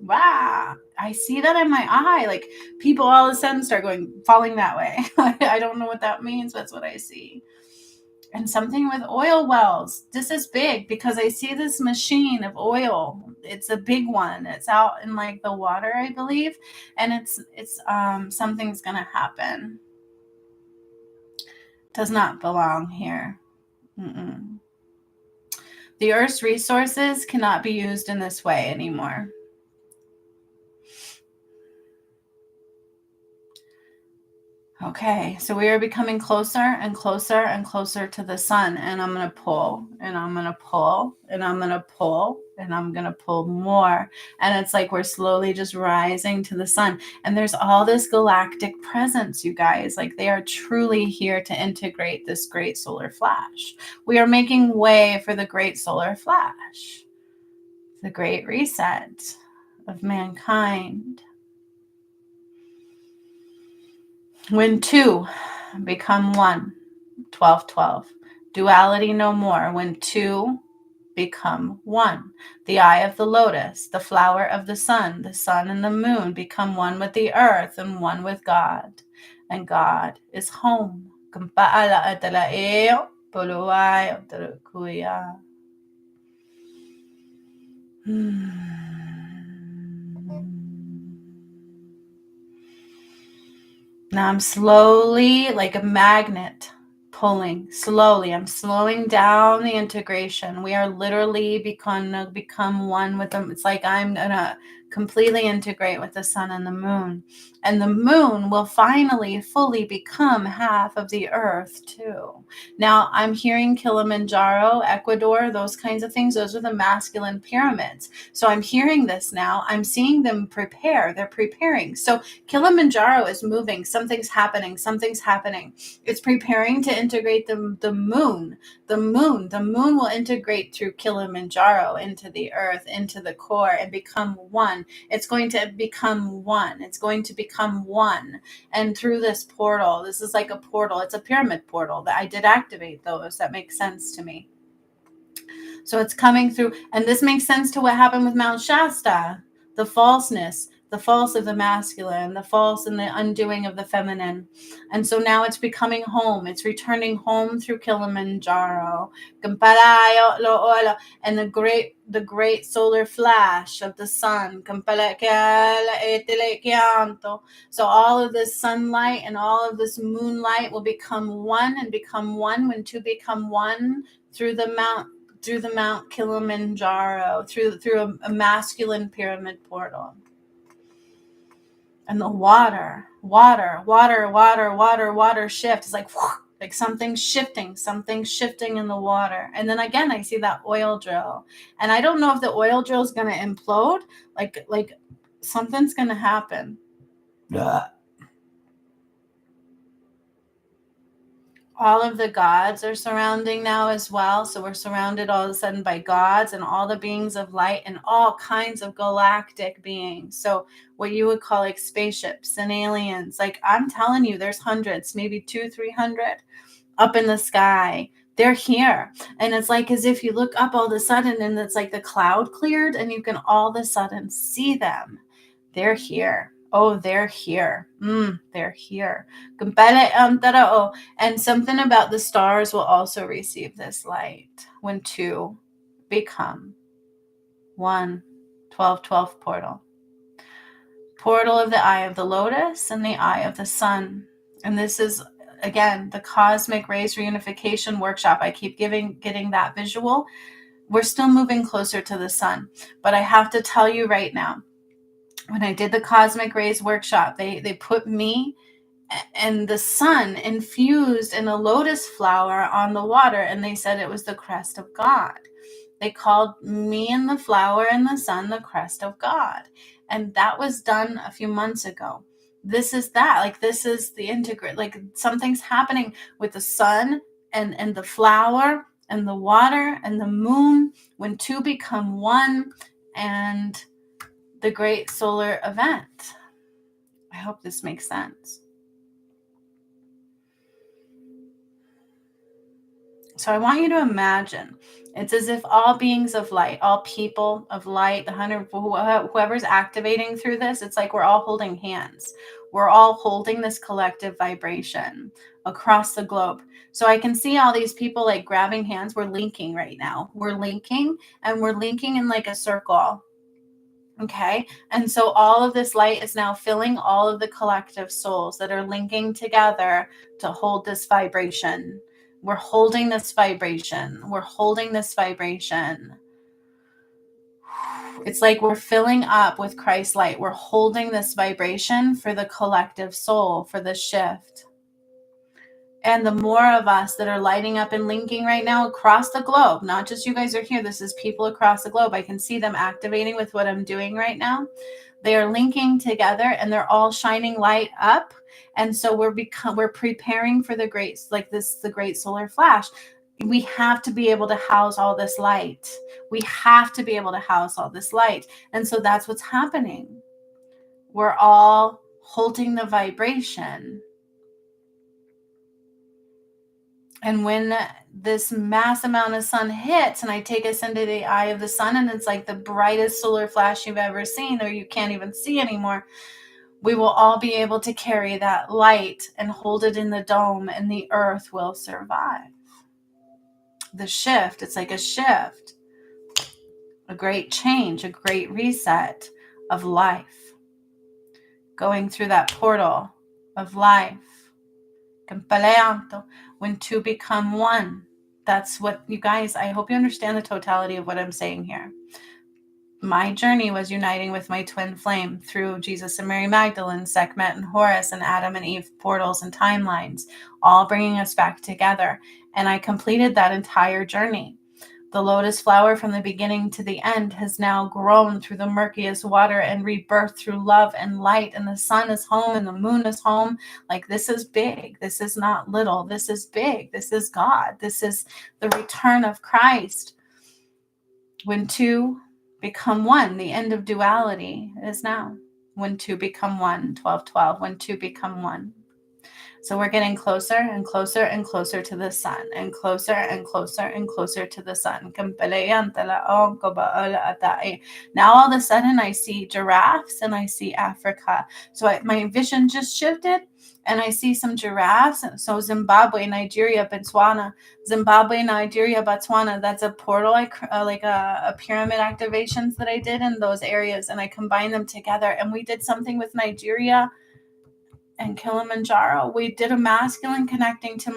wow. I see that in my eye. Like people all of a sudden start falling that way. I don't know what that means. That's what I see. And something with oil wells. This is big because I see this machine of oil. It's a big one. It's out in like the water, I believe. And it's something's gonna happen. Does not belong here. Mm-mm. The Earth's resources cannot be used in this way anymore. Okay, so we are becoming closer and closer and closer to the sun. And I'm going to pull, and I'm going to pull, and I'm going to pull, and I'm going to pull more. And it's like we're slowly just rising to the sun. And there's all this galactic presence, you guys. Like they are truly here to integrate this great solar flash. We are making way for the great solar flash, the great reset of mankind. When two become one, 12:12. Duality no more. When two become one. The eye of the lotus, the flower of the sun and the moon become one with the earth and one with God. And God is home. Now I'm slowly, like a magnet, pulling slowly. I'm slowing down the integration. We are literally become one with them. It's like I'm gonna completely integrate with the sun and the moon. And the moon will finally fully become half of the earth too. Now I'm hearing Kilimanjaro, Ecuador, those kinds of things. Those are the masculine pyramids. So I'm hearing this now. I'm seeing them prepare. They're preparing. So Kilimanjaro is moving. Something's happening. It's preparing to integrate the moon. The moon will integrate through Kilimanjaro into the earth, into the core, and become one. It's going to become one. And through this portal, this is like a portal. It's a pyramid portal that I did activate those. That makes sense to me. So it's coming through. And this makes sense to what happened with Mount Shasta, the falseness, the false of the masculine, the false and the undoing of the feminine. And so now it's becoming home. It's returning home through Kilimanjaro. And the great solar flash of the sun. So all of this sunlight and all of this moonlight will become one and become one when two become one through the Mount Kilimanjaro, through a masculine pyramid portal. And the water shift. It's like something's shifting in the water. And then again, I see that oil drill. And I don't know if the oil drill is going to implode. Like something's going to happen. Yeah. All of the gods are surrounding now as well. So we're surrounded all of a sudden by gods and all the beings of light and all kinds of galactic beings. So what you would call like spaceships and aliens. Like I'm telling you, there's hundreds, maybe 200-300 up in the sky. They're here. And it's like as if you look up all of a sudden and it's like the cloud cleared and you can all of a sudden see them. They're here. Oh, they're here. They're here. And something about the stars will also receive this light when two become one. 12:12 portal. Portal of the eye of the lotus and the eye of the sun. And this is, again, the cosmic rays reunification workshop. I keep getting that visual. We're still moving closer to the sun. But I have to tell you right now, when I did the Cosmic Rays workshop, they put me and the sun infused in a lotus flower on the water, and they said it was the crest of God. They called me and the flower and the sun the crest of God. And that was done a few months ago. This is that. Like this is the integrate. Like something's happening with the sun and the flower and the water and the moon when two become one and the great solar event. I hope this makes sense. So I want you to imagine it's as if all beings of light, all people of light, whoever's activating through this, it's like we're all holding hands. We're all holding this collective vibration across the globe. So I can see all these people like grabbing hands. We're linking right now. We're linking, and we're linking in like a circle. Okay. And so all of this light is now filling all of the collective souls that are linking together to hold this vibration. We're holding this vibration. We're holding this vibration. It's like we're filling up with Christ's light. We're holding this vibration for the collective soul, for the shift. And the more of us that are lighting up and linking right now across the globe, not just you guys are here, this is people across the globe. I can see them activating with what I'm doing right now. They are linking together and they're all shining light up. And so we're preparing for the great, like this, the great solar flash. We have to be able to house all this light. We have to be able to house all this light. And so that's what's happening. We're all holding the vibration. And when this mass amount of sun hits and I take us into the eye of the sun, and it's like the brightest solar flash you've ever seen, or you can't even see anymore, we will all be able to carry that light and hold it in the dome, and the earth will survive. The shift, it's like a shift, a great change, a great reset of life. Going through that portal of life. When two become one. That's what, you guys, I hope you understand the totality of what I'm saying here. My journey was uniting with my twin flame through Jesus and Mary Magdalene, Sekhmet and Horus, and Adam and Eve portals and timelines, all bringing us back together. And I completed that entire journey. The lotus flower from the beginning to the end has now grown through the murkiest water and rebirthed through love and light. And the sun is home and the moon is home. Like, this is big. This is not little. This is big. This is God. This is the return of Christ. When two become one, the end of duality is now. When two become one, 12:12. When two become one. So we're getting closer and closer and closer to the sun, and closer and closer and closer to the sun. Now all of a sudden I see giraffes and I see Africa. So my vision just shifted and I see some giraffes. So Zimbabwe, Nigeria, Botswana. Zimbabwe, Nigeria, Botswana. That's a portal, like a pyramid activations that I did in those areas. And I combined them together. And we did something with Nigeria and Kilimanjaro. We did a masculine connecting to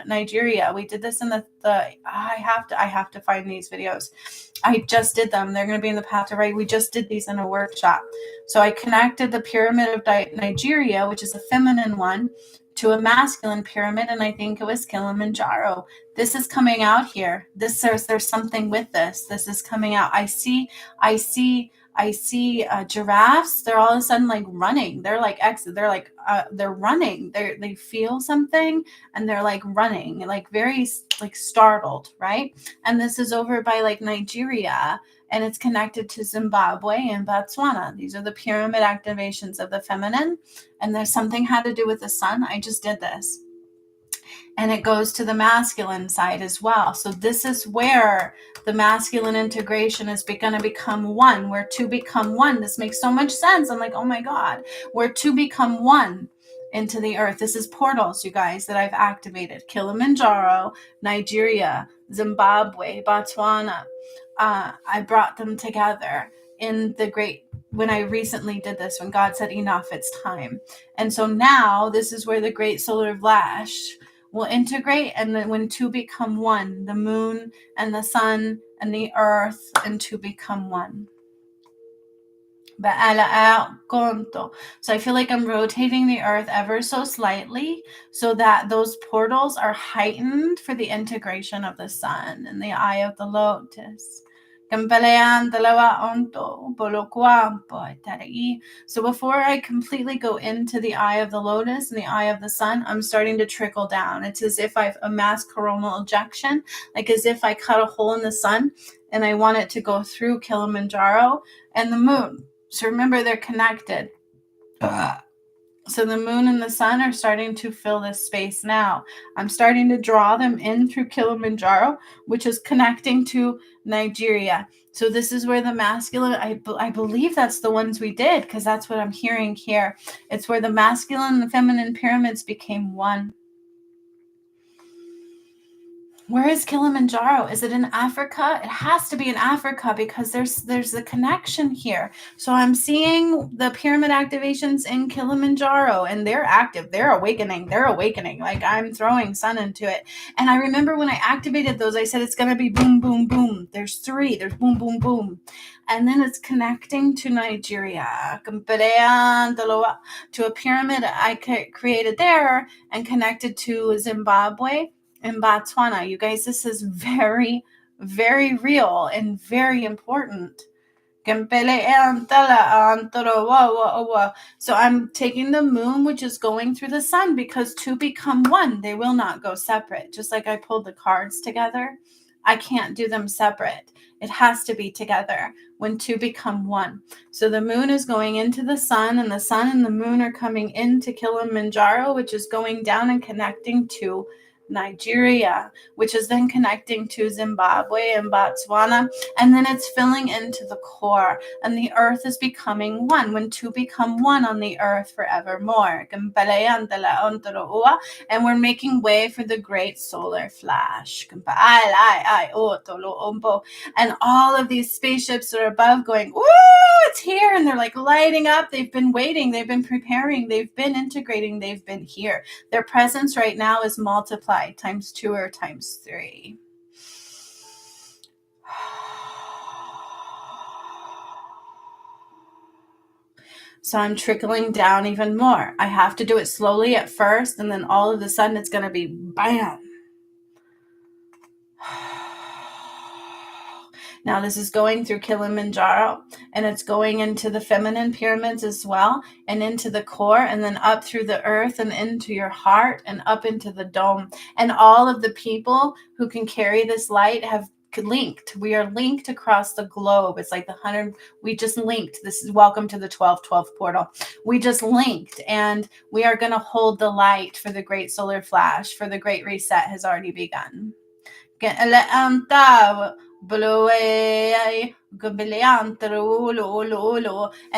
Nigeria. We did this in the I have to find these videos. I just did them. They're going to be in the path to right. We just did these in a workshop. So I connected the pyramid of Nigeria, which is a feminine one, to a masculine pyramid, and I think it was Kilimanjaro. This is coming out here. There's something with this. This is coming out. I see giraffes. They're all of a sudden like running. They're like they're running. They feel something and they're like running, like very like startled, right? And this is over by like Nigeria, and it's connected to Zimbabwe and Botswana. These are the pyramid activations of the feminine, and there's something had to do with the sun. I just did this. And it goes to the masculine side as well. So this is where the masculine integration is going to become one, where two become one. This makes so much sense. I'm like, oh my God, where two become one into the earth. This is portals, you guys, that I've activated. Kilimanjaro, Nigeria, Zimbabwe, Botswana. I brought them together in the great, when I recently did this, when God said, enough, it's time. And so now this is where the great solar flash will integrate, and then when two become one, the moon and the sun and the earth, and two become one. So I feel like I'm rotating the earth ever so slightly so that those portals are heightened for the integration of the sun in the eye of the lotus. So before I completely go into the eye of the lotus and the eye of the sun, I'm starting to trickle down. It's as if I've a mass coronal ejection, like as if I cut a hole in the sun and I want it to go through Kilimanjaro and the moon. So remember, they're connected. So the moon and the sun are starting to fill this space now. I'm starting to draw them in through Kilimanjaro, which is connecting to Nigeria. So this is where the masculine, I believe that's the ones we did, because that's what I'm hearing here. It's where the masculine and the feminine pyramids became one. Where is Kilimanjaro? Is it in Africa? It has to be in Africa, because there's a connection here. So I'm seeing the pyramid activations in Kilimanjaro, and they're active. They're awakening. Like, I'm throwing sun into it. And I remember when I activated those, I said it's going to be boom, boom, boom. There's 3. There's boom, boom, boom. And then it's connecting to Nigeria, to a pyramid I created there, and connected to Zimbabwe in Botswana. You guys, this is very, very real and very important. So I'm taking the moon, which is going through the sun, because to become one, they will not go separate. Just like I pulled the cards together, I can't do them separate. It has to be together when two become one. So the moon is going into the sun, and the moon are coming into Kilimanjaro, which is going down and connecting to Nigeria, which is then connecting to Zimbabwe and Botswana, and then it's filling into the core, and the earth is becoming one when two become one on the earth forevermore. And we're making way for the great solar flash. And all of these spaceships are above going, "Woo, it's here!" And they're like lighting up. They've been waiting, they've been preparing, they've been integrating, they've been here. Their presence right now is multiplied times 2 or times 3. So I'm trickling down even more. I have to do it slowly at first, and then all of a sudden it's going to be bam. Now this is going through Kilimanjaro, and it's going into the feminine pyramids as well, and into the core, and then up through the earth and into your heart and up into the dome. And all of the people who can carry this light have linked. We are linked across the globe. It's like the 100. We just linked. This is welcome to the 1212 portal. We just linked, and we are going to hold the light for the great solar flash, for the great reset has already begun. And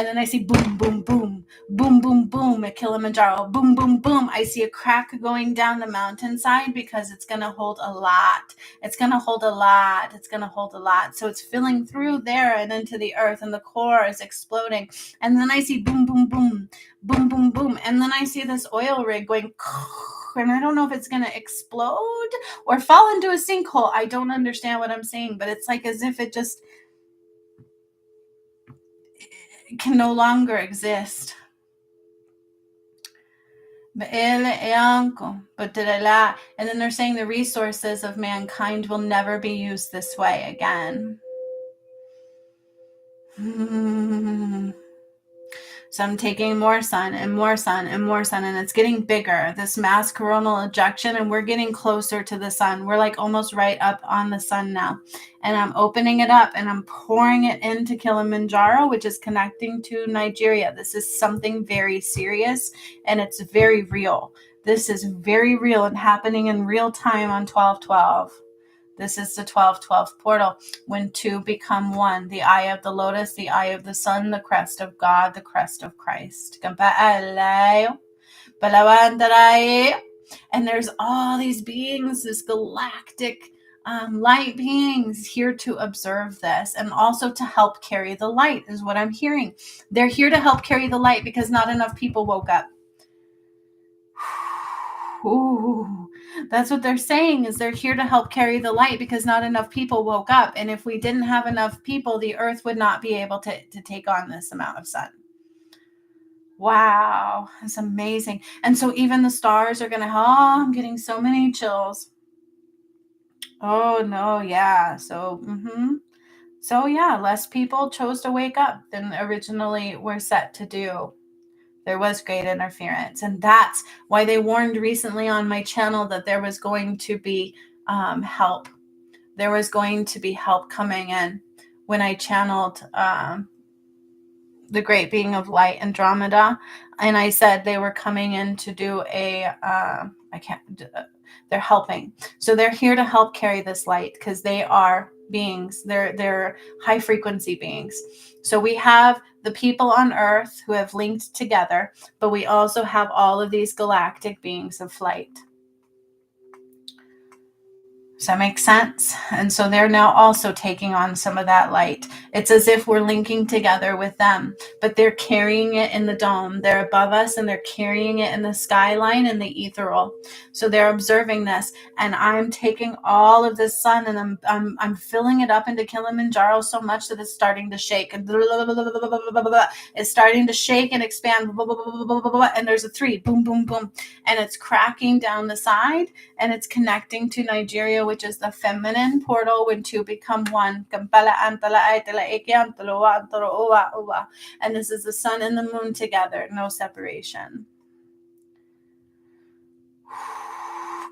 then I see boom, boom, boom, boom, boom, boom at Kilimanjaro, boom, boom, boom. I see a crack going down the mountainside, because it's going to hold a lot. It's going to hold a lot. It's going to hold a lot. So it's filling through there and into the earth, and the core is exploding. And then I see boom, boom, boom, boom, boom, boom. And then I see this oil rig going, and I don't know if it's going to explode or fall into a sinkhole. I don't understand what I'm saying, but it's like as if it just can no longer exist. And then they're saying the resources of mankind will never be used this way again. So I'm taking more sun and more sun and more sun, and it's getting bigger, this mass coronal ejection, and we're getting closer to the sun. We're like almost right up on the sun now. And I'm opening it up, and I'm pouring it into Kilimanjaro, which is connecting to Nigeria. This is something very serious, and it's very real. This is very real and happening in real time on 1212. This is the 1212 portal, when two become one. The eye of the lotus, the eye of the sun, the crest of God, the crest of Christ. And there's all these beings, this galactic light beings here to observe this, and also to help carry the light is what I'm hearing. They're here to help carry the light because not enough people woke up. Ooh, that's what they're saying, is they're here to help carry the light because not enough people woke up. And if we didn't have enough people, the earth would not be able to take on this amount of sun. Wow, that's amazing. And so even the stars are going to, I'm getting so many chills. Oh, no, yeah. So, So, yeah, less people chose to wake up than originally were set to do. There was great interference. And that's why they warned recently on my channel that there was going to be help. There was going to be help coming in when I channeled the great being of light, Andromeda, and I said they were coming in to do they're helping. So they're here to help carry this light because they are beings. They're high frequency beings. So we have the people on Earth who have linked together, but we also have all of these galactic beings of flight. Does that make sense? And so they're now also taking on some of that light. It's as if we're linking together with them, but they're carrying it in the dome. They're above us and they're carrying it in the skyline and the ethereal. So they're observing this, and I'm taking all of this sun and I'm filling it up into Kilimanjaro so much that it's starting to shake. And it's starting to shake and expand. And there's a 3, boom, boom, boom, and it's cracking down the side, and it's connecting to Nigeria, which is the feminine portal when two become one. And this is the sun and the moon together, no separation.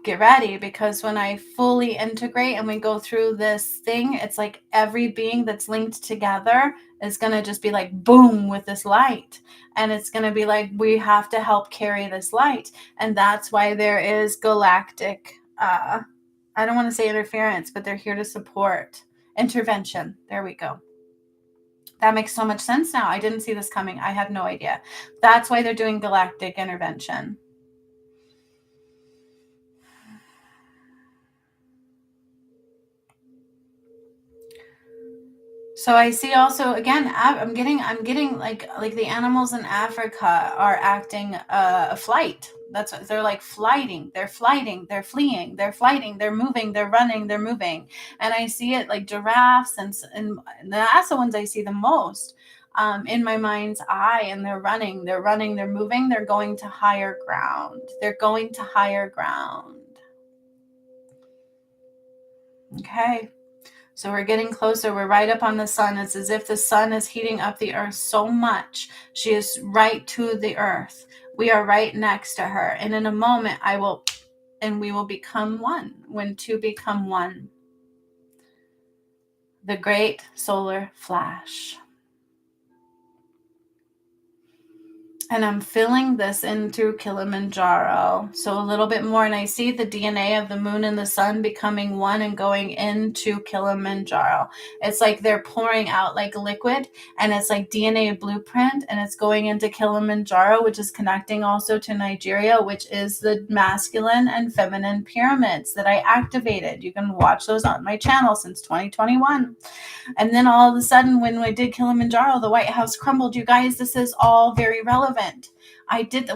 Get ready, because when I fully integrate and we go through this thing, it's like every being that's linked together is going to just be like boom with this light, and it's going to be like we have to help carry this light. And that's why there is galactic I don't want to say interference, but they're here to support intervention. There we go. That makes so much sense now. I didn't see this coming. I had no idea. That's why they're doing galactic intervention. So I see also, again, I'm getting like the animals in Africa are acting a flight. That's what they're like, flighting. They're flighting. They're fleeing. They're flighting. They're moving. They're running. They're moving. And I see it like giraffes and that's the ones I see the most in my mind's eye. And they're running. They're running. They're moving. They're going to higher ground. They're going to higher ground. Okay. So we're getting closer. We're right up on the sun. It's as if the sun is heating up the earth so much. She is right to the earth. We are right next to her. And in a moment, we will become one. When two become one. The great solar flash. And I'm filling this in through Kilimanjaro. So a little bit more. And I see the DNA of the moon and the sun becoming one and going into Kilimanjaro. It's like they're pouring out like liquid, and it's like DNA blueprint, and it's going into Kilimanjaro, which is connecting also to Nigeria, which is the masculine and feminine pyramids that I activated. You can watch those on my channel since 2021. And then all of a sudden, when I did Kilimanjaro, the White House crumbled. You guys, this is all very relevant.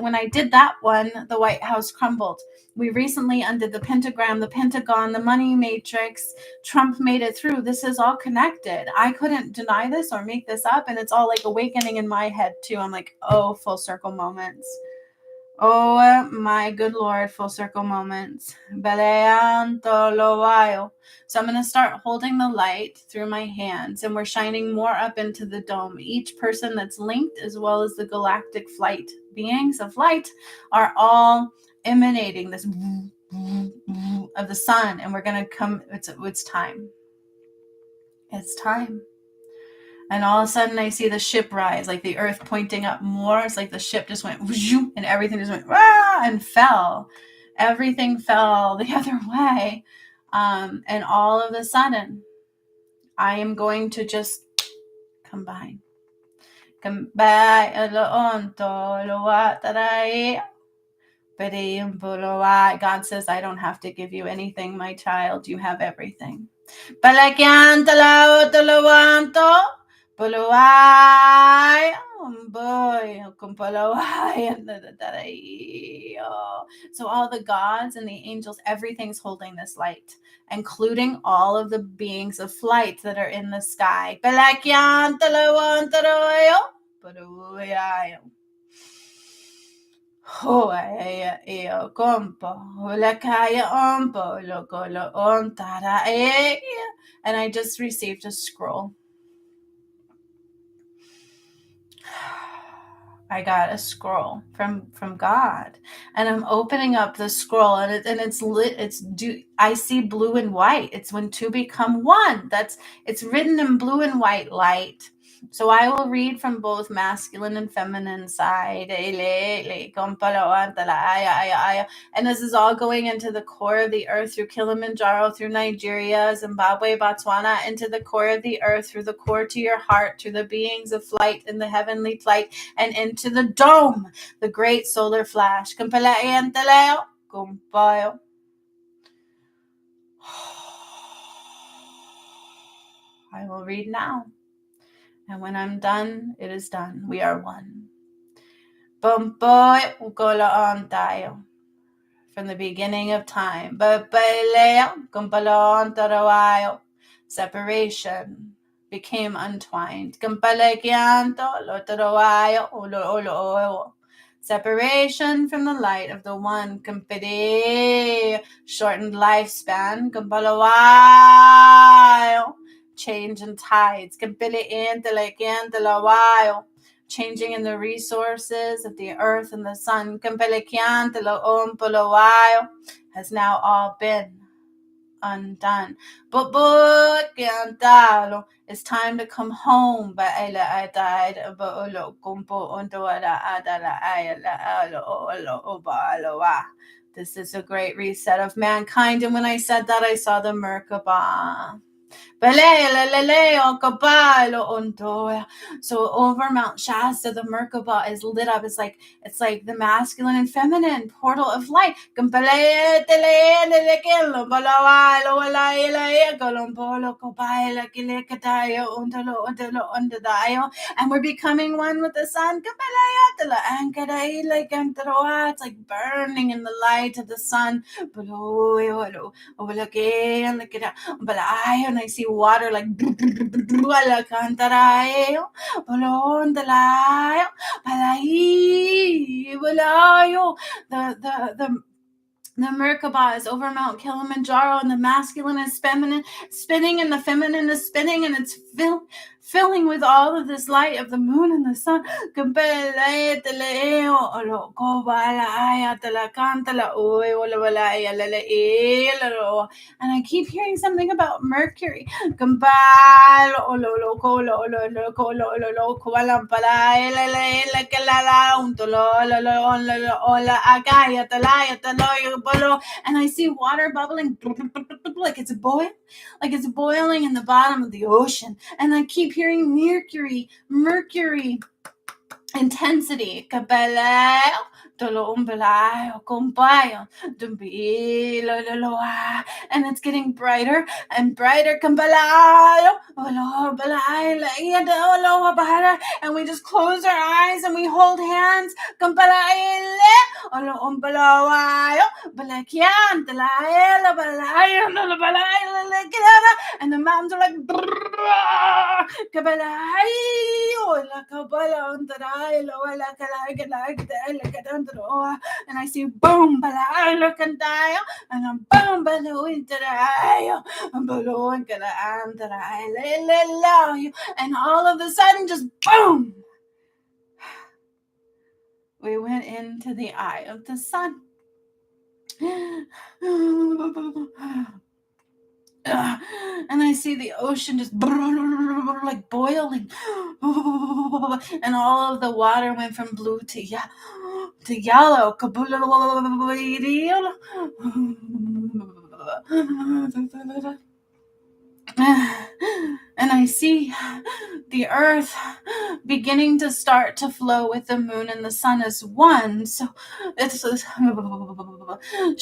When I did that one, the White House crumbled. We recently undid the pentagram, the Pentagon, the money matrix. Trump made it through. This is all connected. I couldn't deny this or make this up. And it's all like awakening in my head too. I'm like, oh, full circle moments. Oh my good Lord, full circle moments. So I'm going to start holding the light through my hands, and we're shining more up into the dome. Each person that's linked, as well as the galactic flight beings of light, are all emanating this of the sun, and we're going to come. It's time. It's time. And all of a sudden I see the ship rise, like the earth pointing up more. It's like the ship just went and everything just went and fell. Everything fell the other way. And all of a sudden, I am going to just combine. God says, I don't have to give you anything, my child. You have everything. So all the gods and the angels, everything's holding this light, including all of the beings of flight that are in the sky. And I just received a scroll. I got a scroll from God, and I'm opening up the scroll, and it's lit. I see blue and white. It's when two become one. It's written in blue and white light. So I will read from both masculine and feminine side. And this is all going into the core of the earth through Kilimanjaro, through Nigeria, Zimbabwe, Botswana, into the core of the earth, through the core to your heart, through the beings of flight in the heavenly flight, and into the dome, the great solar flash. I will read now. And when I'm done, it is done. We are one. Bumpoy ukoloon tayo. From the beginning of time. Babaileo kumpaloon tarawayo. Separation became untwined. Kumpalekianto lo tarawayo ulo. Separation from the light of the one. Kumpide. Shortened lifespan. Kumpalawayo. Change in tides. Changing in the resources of the earth and the sun. Has now all been undone. It's time to come home. This is a great reset of mankind. And when I said that, I saw the Merkaba. So over Mount Shasta, the Merkaba is lit up. It's like the masculine and feminine portal of light. And we're becoming one with the sun. It's like burning in the light of the sun. And I see water like the Merkaba is over Mount Kilimanjaro, and the masculine is feminine spinning, and the feminine is spinning, and it's filling with all of this light of the moon and the sun. And I keep hearing something about Mercury. And I see water bubbling like it's boiling in the bottom of the ocean. And I keep hearing Mercury intensity. And it's getting brighter and brighter. And we just close our eyes and we hold hands. And the mountains are like and I see boom, and I'm boom, and all of a sudden, just boom, we went into the eye of the sun. And I see the ocean just like boiling, and all of the water went from blue to yellow. And I see the earth beginning to start to flow with the moon and the sun as one. So it's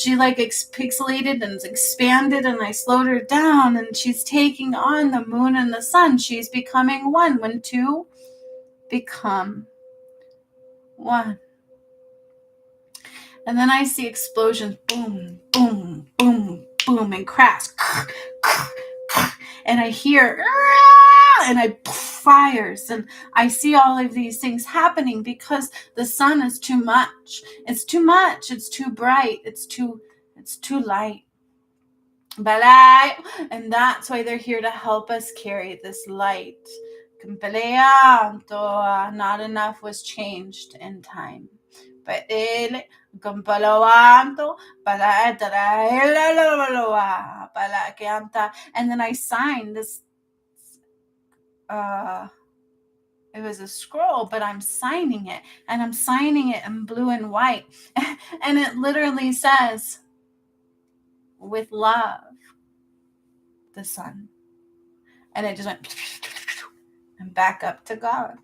she like pixelated and expanded, and I slowed her down, and she's taking on the moon and the sun. She's becoming one when two become one. And then I see explosions, boom, boom, boom, boom, and crash. And I hear, and I fires, and I see all of these things happening because the sun is too much. It's too much. It's too bright. It's too light. And that's why they're here to help us carry this light. Not enough was changed in time. But and then I signed this It was a scroll, but I'm signing it, and I'm signing it in blue and white. And it literally says, with love, the sun. And it just went and back up to God.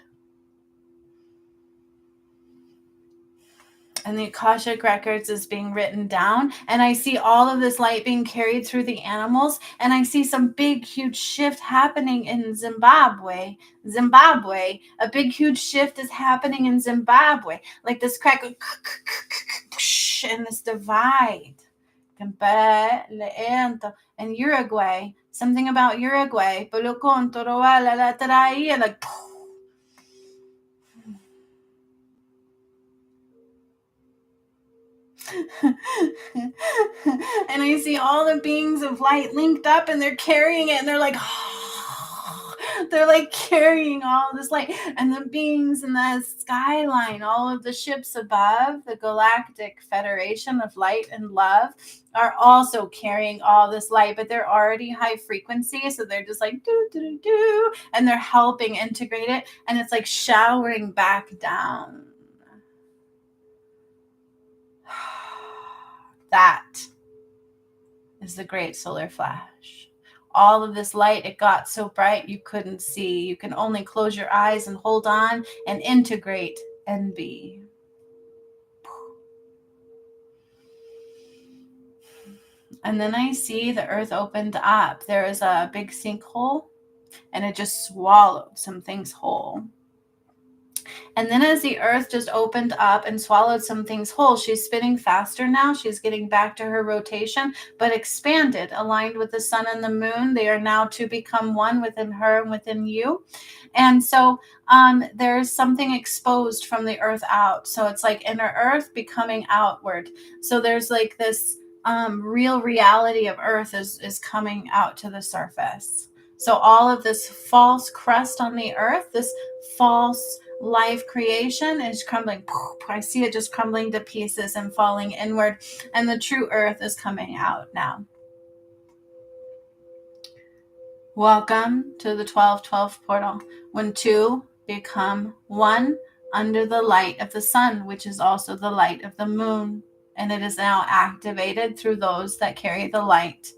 And the Akashic Records is being written down. And I see all of this light being carried through the animals. And I see some big, huge shift happening in Zimbabwe. A big, huge shift is happening in Zimbabwe. Like this crack and this divide. And Uruguay. Something about Uruguay. Like, and I see all the beings of light linked up, and they're carrying it, and they're like, they're like carrying all this light. And the beings in the skyline, all of the ships above, the Galactic Federation of Light and Love, are also carrying all this light, but they're already high frequency, so they're just like do do do do, and they're helping integrate it, and it's like showering back down. That is the great solar flash. All of this light, it got so bright you couldn't see. You can only close your eyes and hold on and integrate and be. And then I see the earth opened up. There is a big sinkhole, and it just swallowed some things whole. And then as the earth just opened up and swallowed some things whole, she's spinning faster now. She's getting back to her rotation, but expanded, aligned with the sun and the moon. They are now to become one within her and within you. And so there's something exposed from the earth out. So it's like inner earth becoming outward. So there's like this real reality of earth is coming out to the surface. So all of this false crust on the earth, this false life creation is crumbling. I see it just crumbling to pieces and falling inward, and the true earth is coming out now. Welcome to the 1212 portal, when two become one under the light of the sun, which is also the light of the moon, and it is now activated through those that carry the light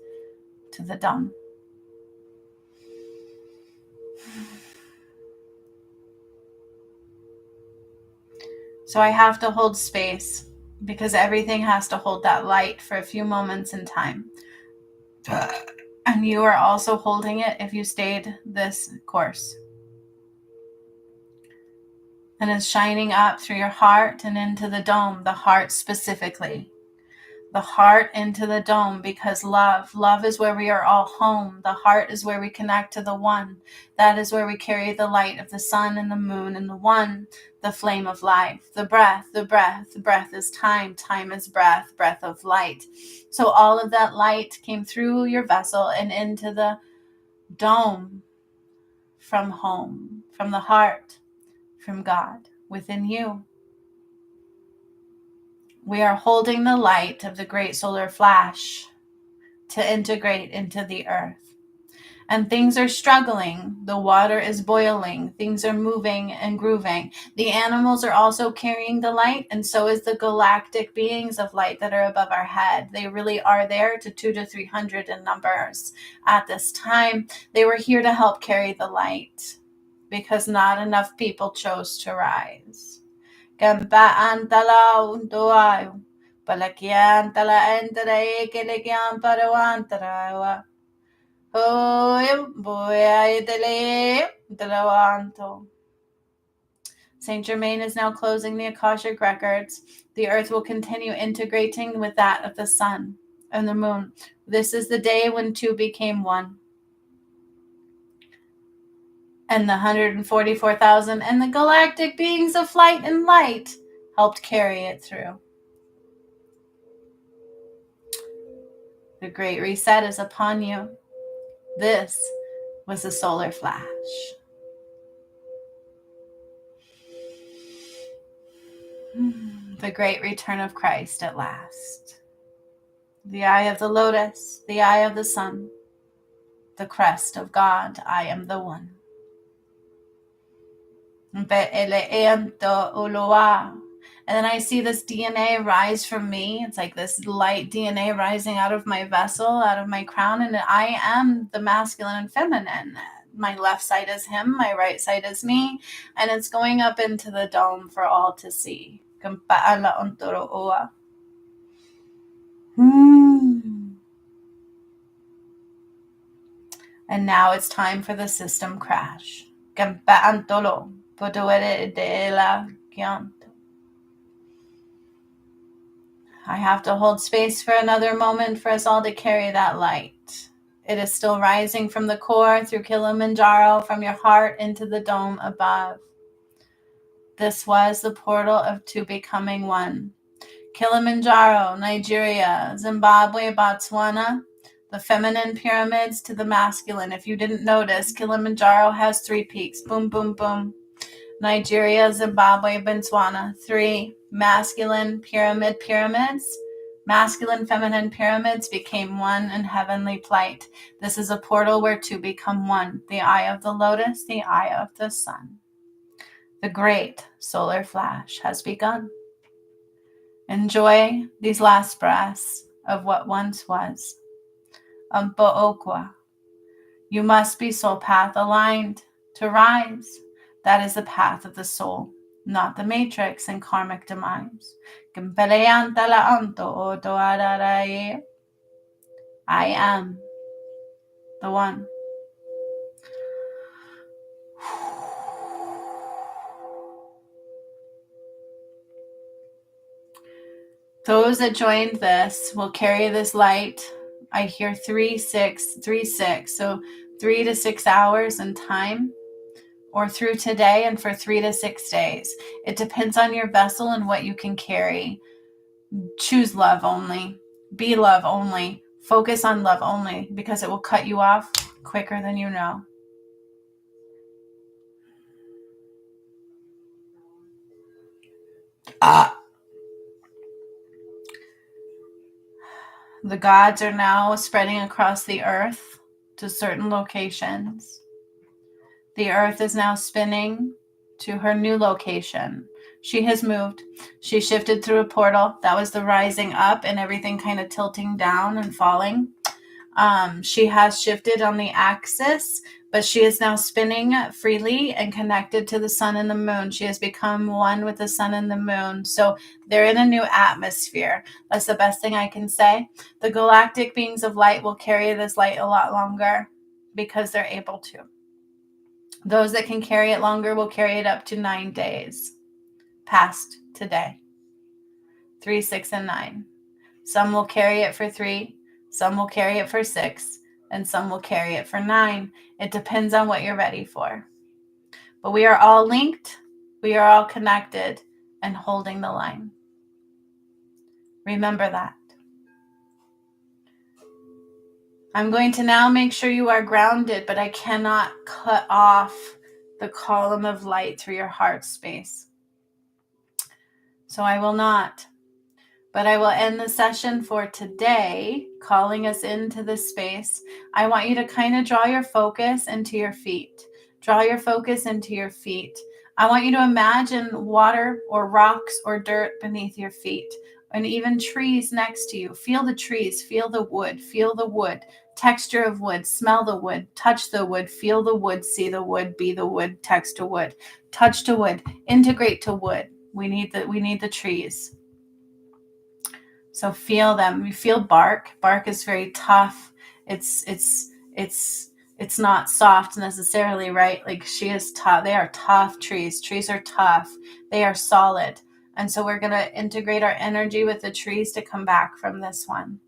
to the dawn. So I have to hold space, because everything has to hold that light for a few moments in time. And you are also holding it if you stayed this course. And it's shining up through your heart and into the dome, the heart specifically. The heart into the dome, because love is where we are all home. The heart is where we connect to the one. That is where we carry the light of the sun and the moon and the one, the flame of life, the breath is time is breath of light. So all of that light came through your vessel and into the dome, from home, from the heart, from God within you. We are holding the light of the great solar flash to integrate into the earth. And things are struggling. The water is boiling. Things are moving and grooving. The animals are also carrying the light, and so is the galactic beings of light that are above our head. They really are there, to 200 to 300 in numbers at this time. They were here to help carry the light, because not enough people chose to rise. Kampaan talaw untuayo, palakyan tala entara ekelekyan parawan tarawa. Saint Germain is now closing the Akashic Records. The earth will continue integrating with that of the sun and the moon. This is the day when two became one. And the 144,000 and the galactic beings of flight and light helped carry it through. The Great Reset is upon you. This was the solar flash. The great return of Christ at last. The eye of the lotus, the eye of the sun, the crest of God, I am the one. And then I see this DNA rise from me. It's like this light DNA rising out of my vessel, out of my crown. And I am the masculine and feminine. My left side is him, my right side is me. And it's going up into the dome for all to see. And now it's time for the system crash. I have to hold space for another moment for us all to carry that light. It is still rising from the core through Kilimanjaro, from your heart into the dome above. This was the portal of two becoming one. Kilimanjaro, Nigeria, Zimbabwe, Botswana, the feminine pyramids to the masculine. If you didn't notice, Kilimanjaro has 3 peaks. Boom, boom, boom. Nigeria, Zimbabwe, Botswana. 3 masculine pyramids. Masculine, feminine pyramids became one in heavenly plight. This is a portal where two become one. The eye of the lotus, the eye of the sun. The great solar flash has begun. Enjoy these last breaths of what once was. Okwa. You must be soul path aligned to rise. That is the path of the soul, not the matrix and karmic demise. I am the one. Those that joined this will carry this light. I hear 3, 6, 3, 6. So 3 to 6 hours in time, or through today and for 3 to 6 days. It depends on your vessel and what you can carry. Choose love only. Be love only. Focus on love only, because it will cut you off quicker than you know. The gods are now spreading across the earth to certain locations. The earth is now spinning to her new location. She has moved. She shifted through a portal. That was the rising up and everything kind of tilting down and falling. She has shifted on the axis, but she is now spinning freely and connected to the sun and the moon. She has become one with the sun and the moon. So they're in a new atmosphere. That's the best thing I can say. The galactic beings of light will carry this light a lot longer because they're able to. Those that can carry it longer will carry it up to 9 days past today. 3, 6, and 9. Some will carry it for 3. Some will carry it for 6, and some will carry it for 9. It depends on what you're ready for. But we are all linked. We are all connected and holding the line. Remember that. I'm going to now make sure you are grounded, but I cannot cut off the column of light through your heart space. So I will not. But I will end the session for today, calling us into this space. I want you to kind of draw your focus into your feet. Draw your focus into your feet. I want you to imagine water or rocks or dirt beneath your feet, and even trees next to you. Feel the trees, feel the wood, texture of wood, smell the wood, touch the wood, feel the wood, see the wood, be the wood, text to wood, touch to wood, integrate to wood. We need the trees. So feel them. You feel bark. Bark is very tough. It's not soft necessarily, right? Like she is tough. They are tough trees. Trees are tough. They are solid. And so we're going to integrate our energy with the trees to come back from this one.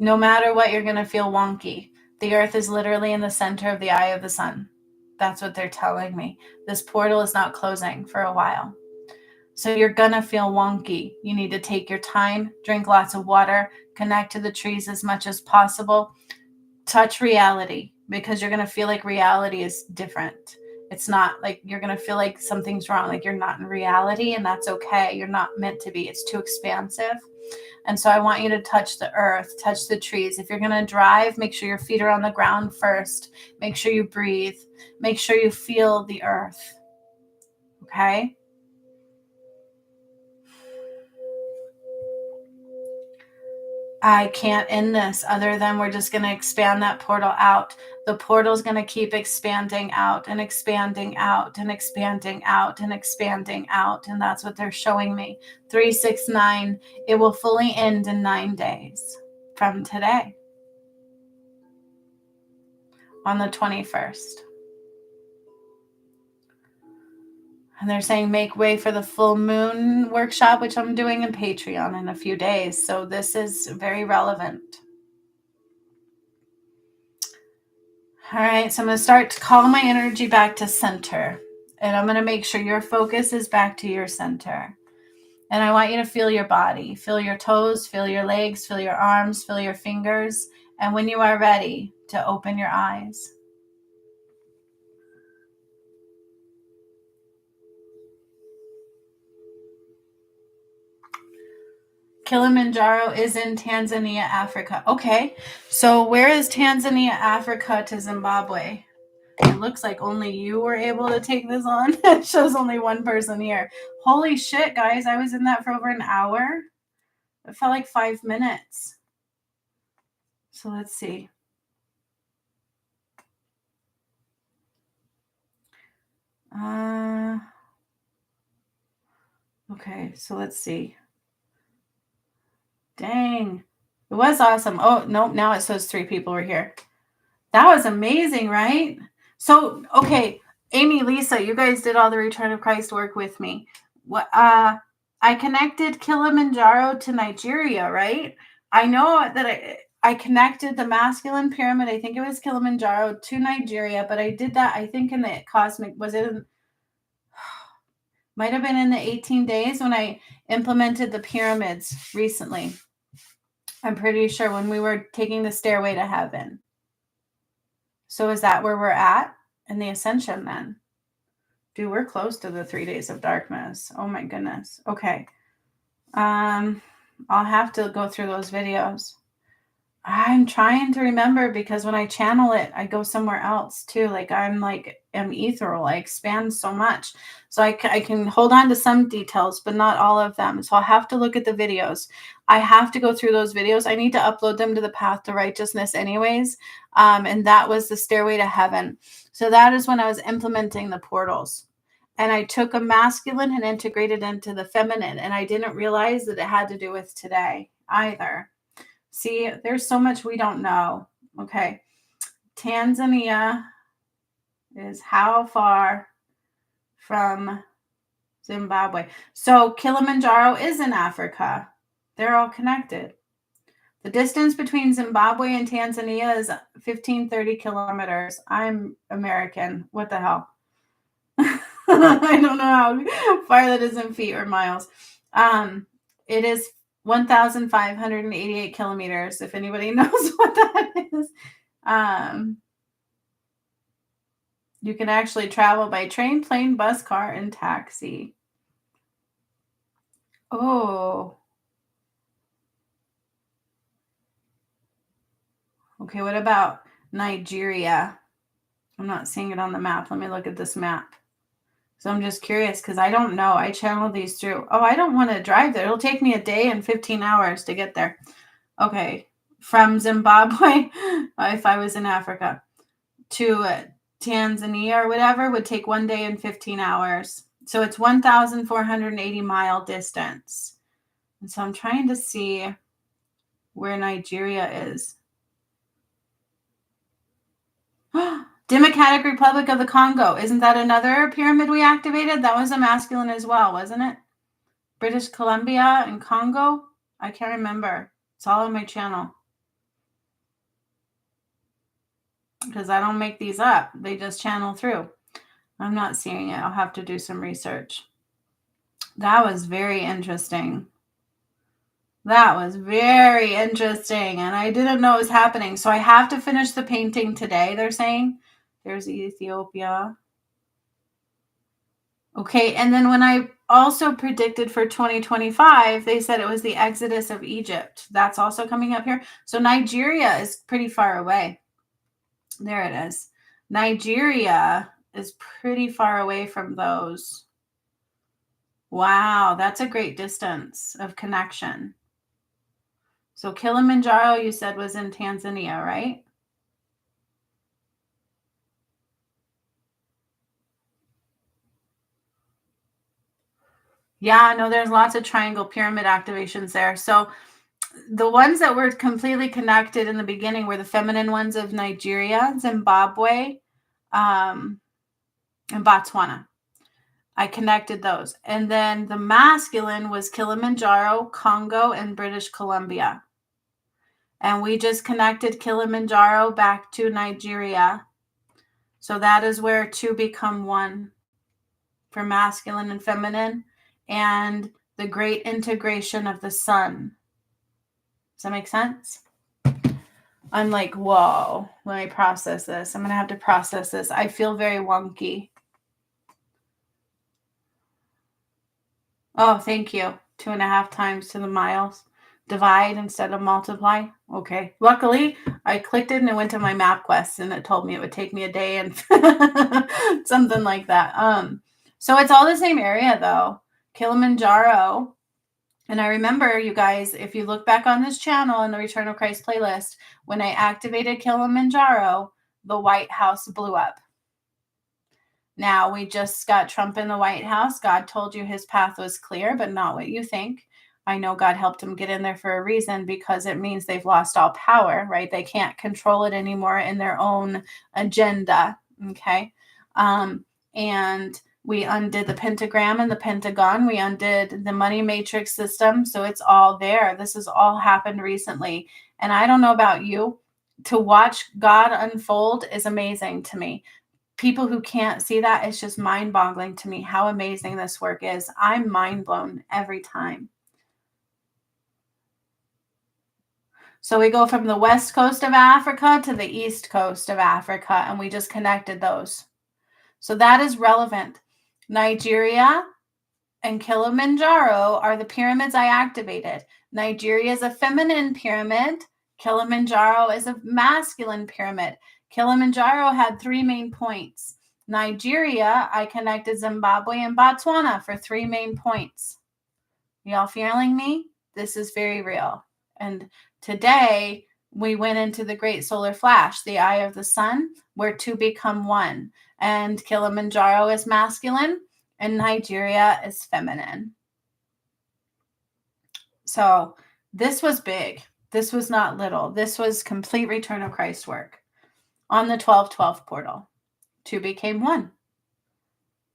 No matter what, you're going to feel wonky. The earth is literally in the center of the eye of the sun. That's what they're telling me. This portal is not closing for a while. So you're going to feel wonky. You need to take your time, drink lots of water, connect to the trees as much as possible, touch reality, because you're going to feel like reality is different. It's not like you're going to feel like something's wrong, like you're not in reality, and that's okay. You're not meant to be. It's too expansive. And so I want you to touch the earth, touch the trees. If you're going to drive, make sure your feet are on the ground first. Make sure you breathe. Make sure you feel the earth. Okay? I can't end this other than we're just going to expand that portal out. The portal is going to keep expanding out and expanding out and expanding out and expanding out. And that's what they're showing me. 369, it will fully end in 9 days from today on the 21st. And they're saying make way for the full moon workshop, which I'm doing in Patreon in a few days. So this is very relevant. All right, so I'm going to start to call my energy back to center. And I'm going to make sure your focus is back to your center. And I want you to feel your body. Feel your toes, feel your legs, feel your arms, feel your fingers. And when you are ready, to open your eyes. Kilimanjaro is in Tanzania, Africa. Okay, so where is Tanzania, Africa to Zimbabwe? It looks like only you were able to take this on. It shows only one person here. Holy shit, guys. I was in that for over an hour. It felt like 5 minutes. So let's see. Okay, so let's see. Dang. It was awesome. Oh, nope. Now it says 3 people were here. That was amazing, right? So, okay, Amy, Lisa, you guys did all the Return of Christ work with me. What? I connected Kilimanjaro to Nigeria, right? I know that I connected the masculine pyramid, I think it was Kilimanjaro, to Nigeria, but I did that, I think, in the cosmic, might have been in the 18 days when I implemented the pyramids recently. I'm pretty sure when we were taking the stairway to heaven. So is that where we're at in the ascension then? Dude, we're close to the 3 days of darkness. Oh my goodness. Okay. I'll have to go through those videos. I'm trying to remember because when I channel it, I go somewhere else too. Like I'm ethereal. I expand so much. So I can hold on to some details, but not all of them. So I'll have to look at the videos. I have to go through those videos. I need to upload them to the Path to Righteousness anyways. And that was the Stairway to Heaven. So that is when I was implementing the portals. And I took a masculine and integrated into the feminine. And I didn't realize that it had to do with today either. See, there's so much we don't know. Okay. Tanzania is how far from Zimbabwe? So Kilimanjaro is in Africa. They're all connected. The distance between Zimbabwe and Tanzania is 1530 kilometers. I'm American. What the hell? I don't know how far that is in feet or miles. It is 1,588 kilometers, if anybody knows what that is. You can actually travel by train, plane, bus, car, and taxi. Oh. Okay, what about Nigeria? I'm not seeing it on the map. Let me look at this map. So I'm just curious because I don't know. I channeled these through. Oh, I don't want to drive there. It'll take me a day and 15 hours to get there. Okay. From Zimbabwe, if I was in Africa, to Tanzania or whatever, would take 1 day and 15 hours. So it's 1,480 mile distance. And so I'm trying to see where Nigeria is. Democratic Republic of the Congo. Isn't that another pyramid we activated? That was a masculine as well, wasn't it? British Columbia and Congo? I can't remember. It's all on my channel. Because I don't make these up. They just channel through. I'm not seeing it. I'll have to do some research. That was very interesting. That was very interesting. And I didn't know it was happening. So I have to finish the painting today, they're saying. There's Ethiopia. Okay, and then when I also predicted for 2025, they said it was the exodus of Egypt. That's also coming up here. So Nigeria is pretty far away. There it is. Nigeria is pretty far away from those. Wow, that's a great distance of connection. So Kilimanjaro, you said, was in Tanzania, right? Yeah, no, there's lots of triangle pyramid activations there. So the ones that were completely connected in the beginning were the feminine ones of Nigeria, Zimbabwe, and Botswana. I connected those. And then the masculine was Kilimanjaro, Congo, and British Columbia. And we just connected Kilimanjaro back to Nigeria. So that is where two become one for masculine and feminine, and the great integration of the sun. Does that make sense? I'm like, whoa, let me process this. I'm going to have to process this. I feel very wonky. Oh, thank you. 2.5 times to the miles. Divide instead of multiply. Okay. Luckily, I clicked it and it went to my MapQuest and it told me it would take me a day and something like that. So it's all the same area though. Kilimanjaro. And I remember, you guys, if you look back on this channel in the Return of Christ playlist, when I activated Kilimanjaro, the White House blew up. Now, we just got Trump in the White House. God told you his path was clear, but not what you think. I know God helped him get in there for a reason, because it means they've lost all power, right? They can't control it anymore in their own agenda, okay? And we undid the pentagram and the pentagon. We undid the money matrix system. So it's all there. This has all happened recently. And I don't know about you, to watch God unfold is amazing to me. People who can't see that, it's just mind-boggling to me how amazing this work is. I'm mind-blown every time. So we go from the west coast of Africa to the east coast of Africa, and we just connected those. So that is relevant. Nigeria and Kilimanjaro are the pyramids I activated. Nigeria is a feminine pyramid. Kilimanjaro is a masculine pyramid. Kilimanjaro had 3 main points. Nigeria, I connected Zimbabwe and Botswana for 3 main points. Y'all feeling me? This is very real. And today we went into the great solar flash, the eye of the sun, where two become one. And Kilimanjaro is masculine and Nigeria is feminine. So this was big. This was not little. This was complete Return of Christ work on the 1212 portal. Two became one.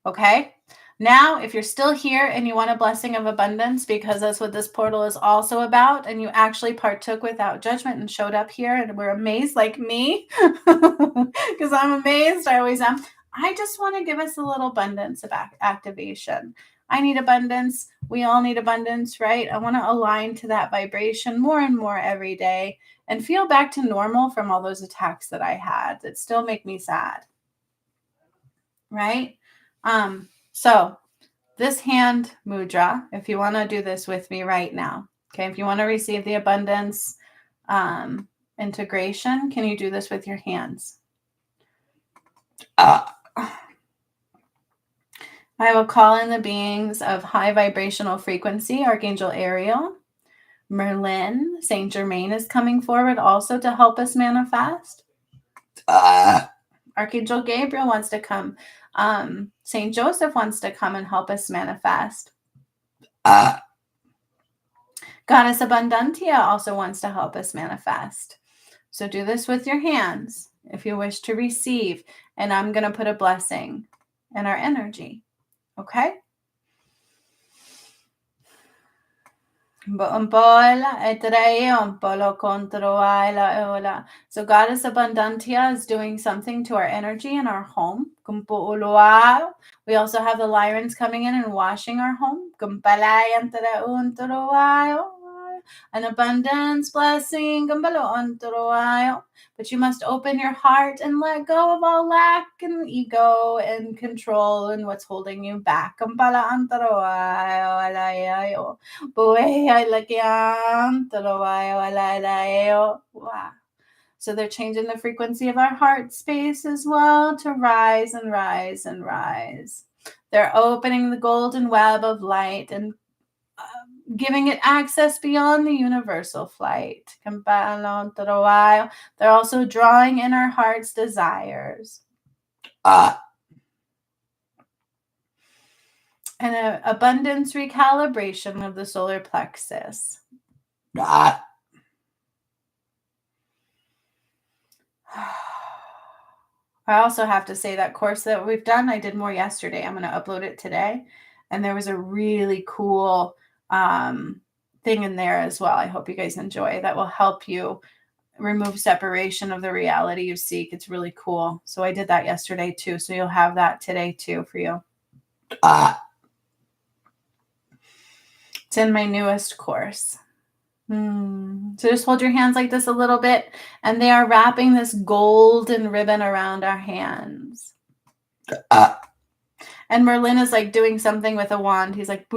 Okay? Now, if you're still here and you want a blessing of abundance, because that's what this portal is also about, and you actually partook without judgment and showed up here and were amazed like me, because I'm amazed, I always am. I just want to give us a little abundance of activation. I need abundance. We all need abundance, right? I want to align to that vibration more and more every day and feel back to normal from all those attacks that I had that still make me sad, right? So this hand mudra, if you want to do this with me right now, okay, if you want to receive the abundance integration, can you do this with your hands? I will call in the beings of high vibrational frequency, Archangel Ariel, Merlin, Saint Germain is coming forward also to help us manifest. Archangel Gabriel wants to come. Saint Joseph wants to come and help us manifest. Goddess Abundantia also wants to help us manifest. So do this with your hands if you wish to receive. And I'm going to put a blessing in our energy. Okay? So Goddess Abundantia is doing something to our energy in our home. We also have the Lyrans coming in and washing our home. an abundance blessing. But you must open your heart and let go of all lack and ego and control and what's holding you back. Wow. So they're changing the frequency of our heart space as well to rise and rise and rise. They're opening the golden web of light and giving it access beyond the universal flight. They're also drawing in our heart's desires. And an abundance recalibration of the solar plexus. I also have to say that course that we've done, I did more yesterday. I'm going to upload it today. And there was a really cool thing in there as well. I hope you guys enjoy. That will help you remove separation of the reality you seek. It's really cool. So I did that yesterday too. So you'll have that today too for you. It's in my newest course. So just hold your hands like this a little bit, and they are wrapping this golden ribbon around our hands. And Merlin is like doing something with a wand. He's like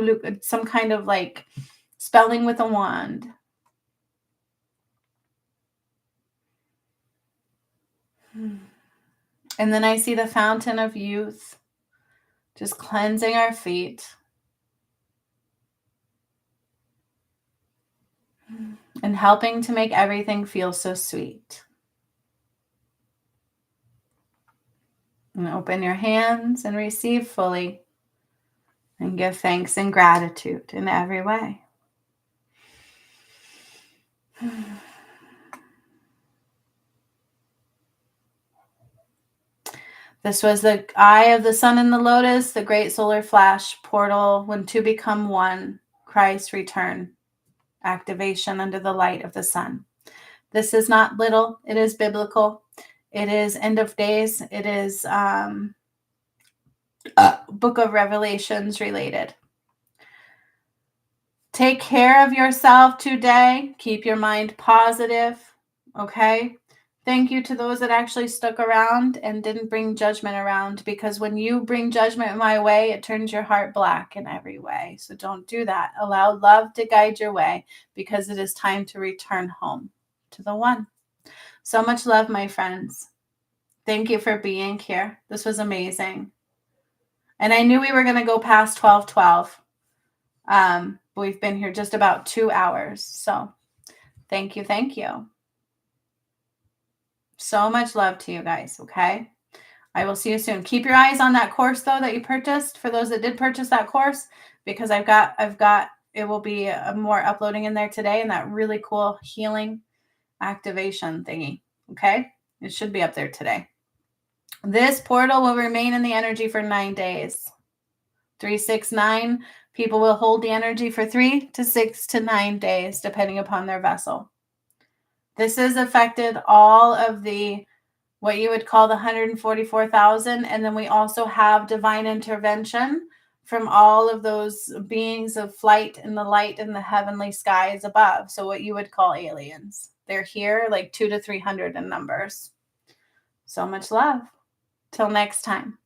some kind of like spelling with a wand. And then I see the fountain of youth just cleansing our feet. And helping to make everything feel so sweet. And open your hands and receive fully. And give thanks and gratitude in every way. This was the eye of the sun and the lotus, the great solar flash portal, when two become one, Christ's return. Activation under the light of the sun. This is not little. It is biblical. It is end of days. It is Book of Revelations related. Take care of yourself today. Keep your mind positive. Okay. Thank you to those that actually stuck around and didn't bring judgment around, because when you bring judgment my way, it turns your heart black in every way. So don't do that. Allow love to guide your way, because it is time to return home to the one. So much love, my friends. Thank you for being here. This was amazing. And I knew we were going to go past 12:12. We've been here just about 2 hours. So thank you. Thank you. So much love to you guys, okay? I will see you soon. Keep your eyes on that course, though, that you purchased, for those that did purchase that course, because I've got, it will be more uploading in there today, and that really cool healing activation thingy, okay? It should be up there today. This portal will remain in the energy for 9 days. 3, 6, 9. People will hold the energy for 3 to 6 to 9 days, depending upon their vessel. This has affected all of the, what you would call the 144,000. And then we also have divine intervention from all of those beings of flight in the light in the heavenly skies above. So what you would call aliens. They're here like 200 to 300 in numbers. So much love. Till next time.